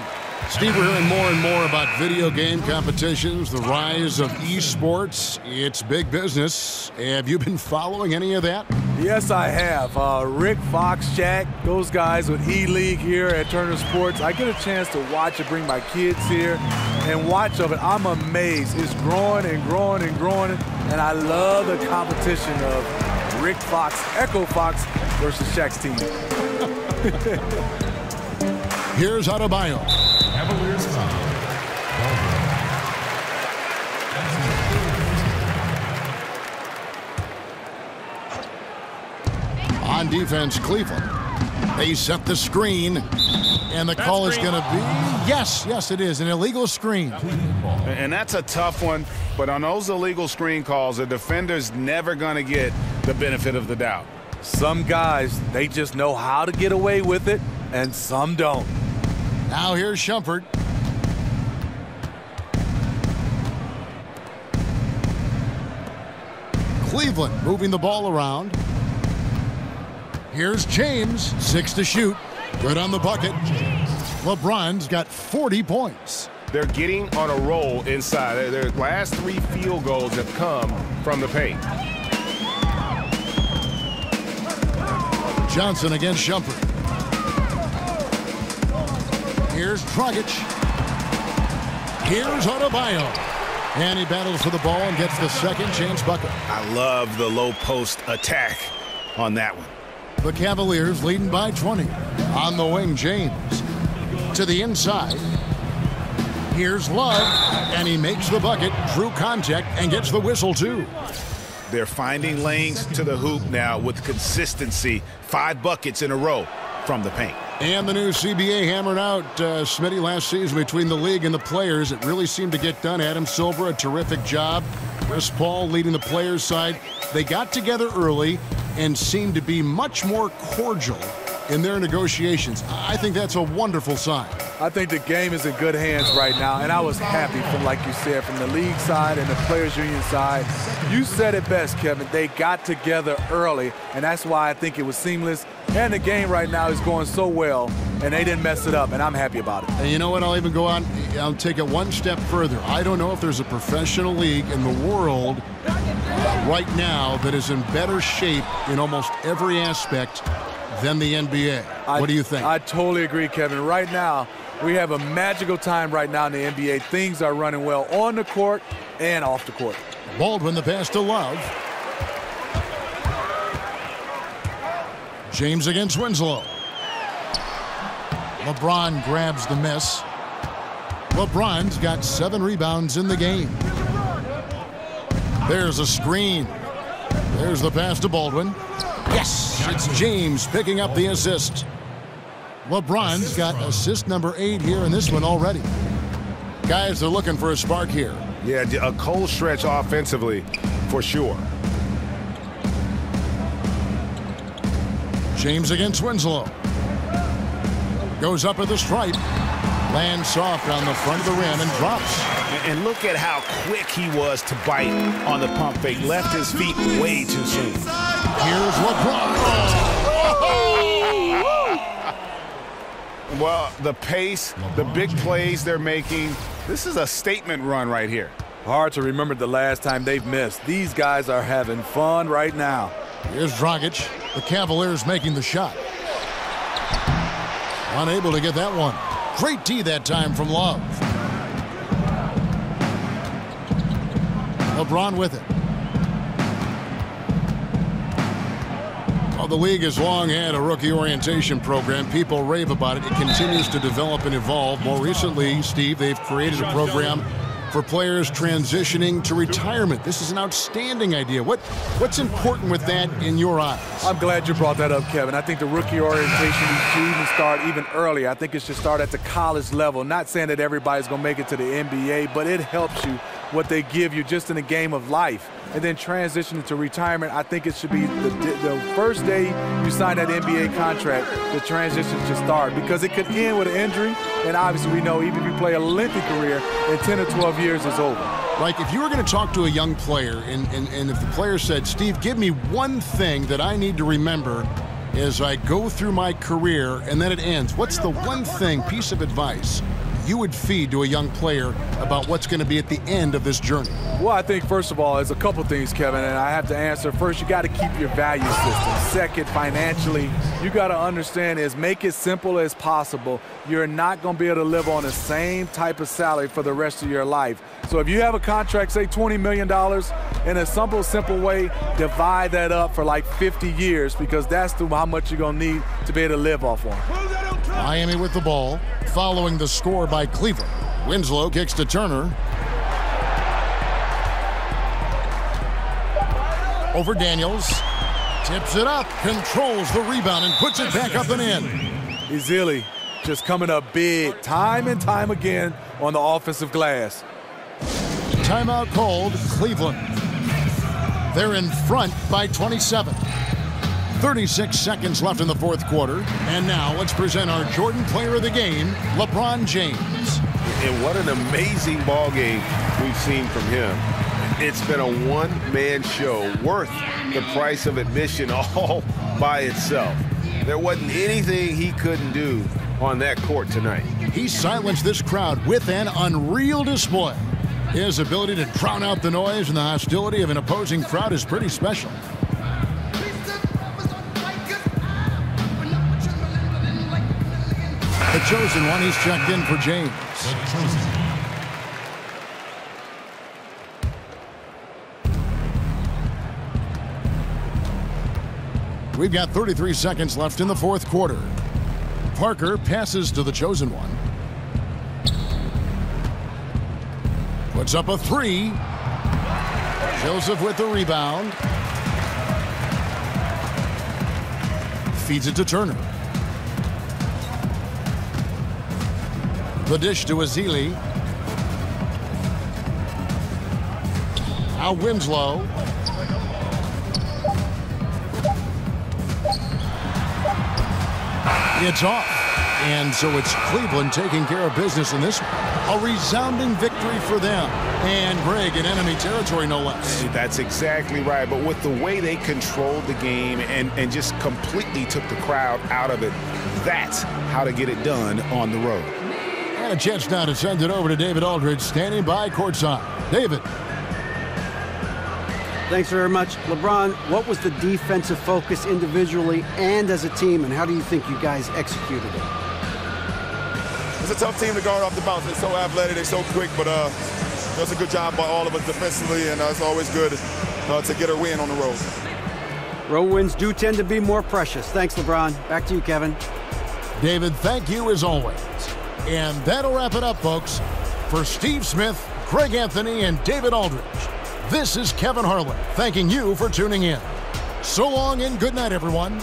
Steve, we're hearing more and more about video game competitions, the rise of esports. It's big business. Have you been following any of that? Yes, I have. Rick, Fox, Shaq, those guys with E-League here at Turner Sports. I get a chance to watch it, bring my kids here, and watch of it. I'm amazed. It's growing and growing and growing, and I love the competition of Rick Fox, Echo Fox versus Shaq's team. Here's Adebayo. Cavaliers foul. On defense, Cleveland. They set the screen, and the call is going to be, yes, it is, an illegal screen. And that's a tough one, but on those illegal screen calls, the defender's never going to get the benefit of the doubt. Some guys, they just know how to get away with it, and some don't. Now here's Shumpert. Cleveland moving the ball around. Here's James, 6 to shoot. Good on the bucket. LeBron's got 40 points. They're getting on a roll inside. Their last 3 field goals have come from the paint. Johnson against Shumpert. Here's Dragic. Here's Adebayo. And he battles for the ball and gets the second chance bucket. I love the low post attack on that one. The Cavaliers leading by 20. On the wing, James. To the inside. Here's Love. And he makes the bucket. True contact and gets the whistle, too. They're finding lanes to the hoop now with consistency. 5 buckets in a row from the paint. And the new CBA hammered out, Smitty, last season between the league and the players. It really seemed to get done. Adam Silver, a terrific job. Chris Paul leading the players' side. They got together early and seemed to be much more cordial in their negotiations. I think that's a wonderful sign. I think the game is in good hands right now, and I was happy from, like you said, from the league side and the players' union side. You said it best, Kevin. They got together early, and that's why I think it was seamless. And the game right now is going so well, and they didn't mess it up, and I'm happy about it. And you know what? I'll even go on. I'll take it one step further. I don't know if there's a professional league in the world right now that is in better shape in almost every aspect than the NBA. What do you think? I totally agree, Kevin. Right now, we have a magical time right now in the NBA. Things are running well on the court and off the court. Baldwin, the pass to Love. James against Winslow. LeBron grabs the miss. LeBron's got 7 rebounds in the game. There's a screen. There's the pass to Baldwin. Yes, it's James picking up the assist. LeBron's got assist number 8 here in this one already. Guys, they're looking for a spark here. Yeah, a cold stretch offensively for sure. James against Winslow. Goes up at the stripe. Lands soft on the front of the rim and drops. And look at how quick he was to bite on the pump fake. Left his feet way too soon. Here's LeBron. Well, the pace, the big plays they're making, this is a statement run right here. Hard to remember the last time they've missed. These guys are having fun right now. Here's Dragic. The Cavaliers making the shot. Unable to get that one. Great D that time from Love. LeBron with it. Well, the league has long had a rookie orientation program. People rave about it. It continues to develop and evolve. More recently, Steve, they've created a program for players transitioning to retirement. This is an outstanding idea. What's important with that in your eyes? I'm glad you brought that up, Kevin. I think the rookie orientation should even start even earlier. I think it should start at the college level. Not saying that everybody's going to make it to the NBA, but it helps you what they give you just in the game of life. And then transitioning to retirement, I think it should be the first day you sign that NBA contract, the transition should start, because it could end with an injury. And obviously we know even if you play a lengthy career, in 10 or 12 years is over. Like if you were going to talk to a young player and if the player said, Steve, give me one thing that I need to remember as I go through my career and then it ends, what's the one thing, piece of advice you would feed to a young player about what's going to be at the end of this journey? Well, I think, first of all, there's a couple things, Kevin, and I have to answer. First, you got to keep your value system. Second, financially, you got to understand is make it simple as possible. You're not going to be able to live on the same type of salary for the rest of your life. So if you have a contract, say $20 million, in a simple way, divide that up for like 50 years, because that's how much you're going to need to be able to live off on. Miami with the ball, following the score by Cleveland. Winslow kicks to Turner. Over Daniels. Tips it up, controls the rebound, and puts it back up and in. Ezeli just coming up big time and time again on the offensive glass. Timeout called, Cleveland. They're in front by 27. 36 seconds left in the fourth quarter. And now let's present our Jordan Player of the Game, LeBron James. And what an amazing ball game we've seen from him. It's been a one-man show worth the price of admission all by itself. There wasn't anything he couldn't do on that court tonight. He silenced this crowd with an unreal display. His ability to drown out the noise and the hostility of an opposing crowd is pretty special. The chosen one, he's checked in for James. We've got 33 seconds left in the fourth quarter. Parker passes to the chosen one. Puts up a three. Joseph with the rebound. Feeds it to Turner. The dish to Azili. Now Winslow. It's off. And so it's Cleveland taking care of business in this one. A resounding victory for them. And Greg, in enemy territory, no less. That's exactly right. But with the way they controlled the game and just completely took the crowd out of it, that's how to get it done on the road. And a chance now to send it over to David Aldridge, standing by courtside. David. Thanks very much. LeBron, what was the defensive focus individually and as a team, and how do you think you guys executed it? It's a tough team to guard off the bounce. They're so athletic, they're so quick, but that's a good job by all of us defensively, and it's always good to get a win on the road. Road wins do tend to be more precious. Thanks, LeBron. Back to you, Kevin. David, thank you as always. And that'll wrap it up, folks. For Steve Smith, Greg Anthony, and David Aldridge, this is Kevin Harlan thanking you for tuning in. So long and good night, everyone.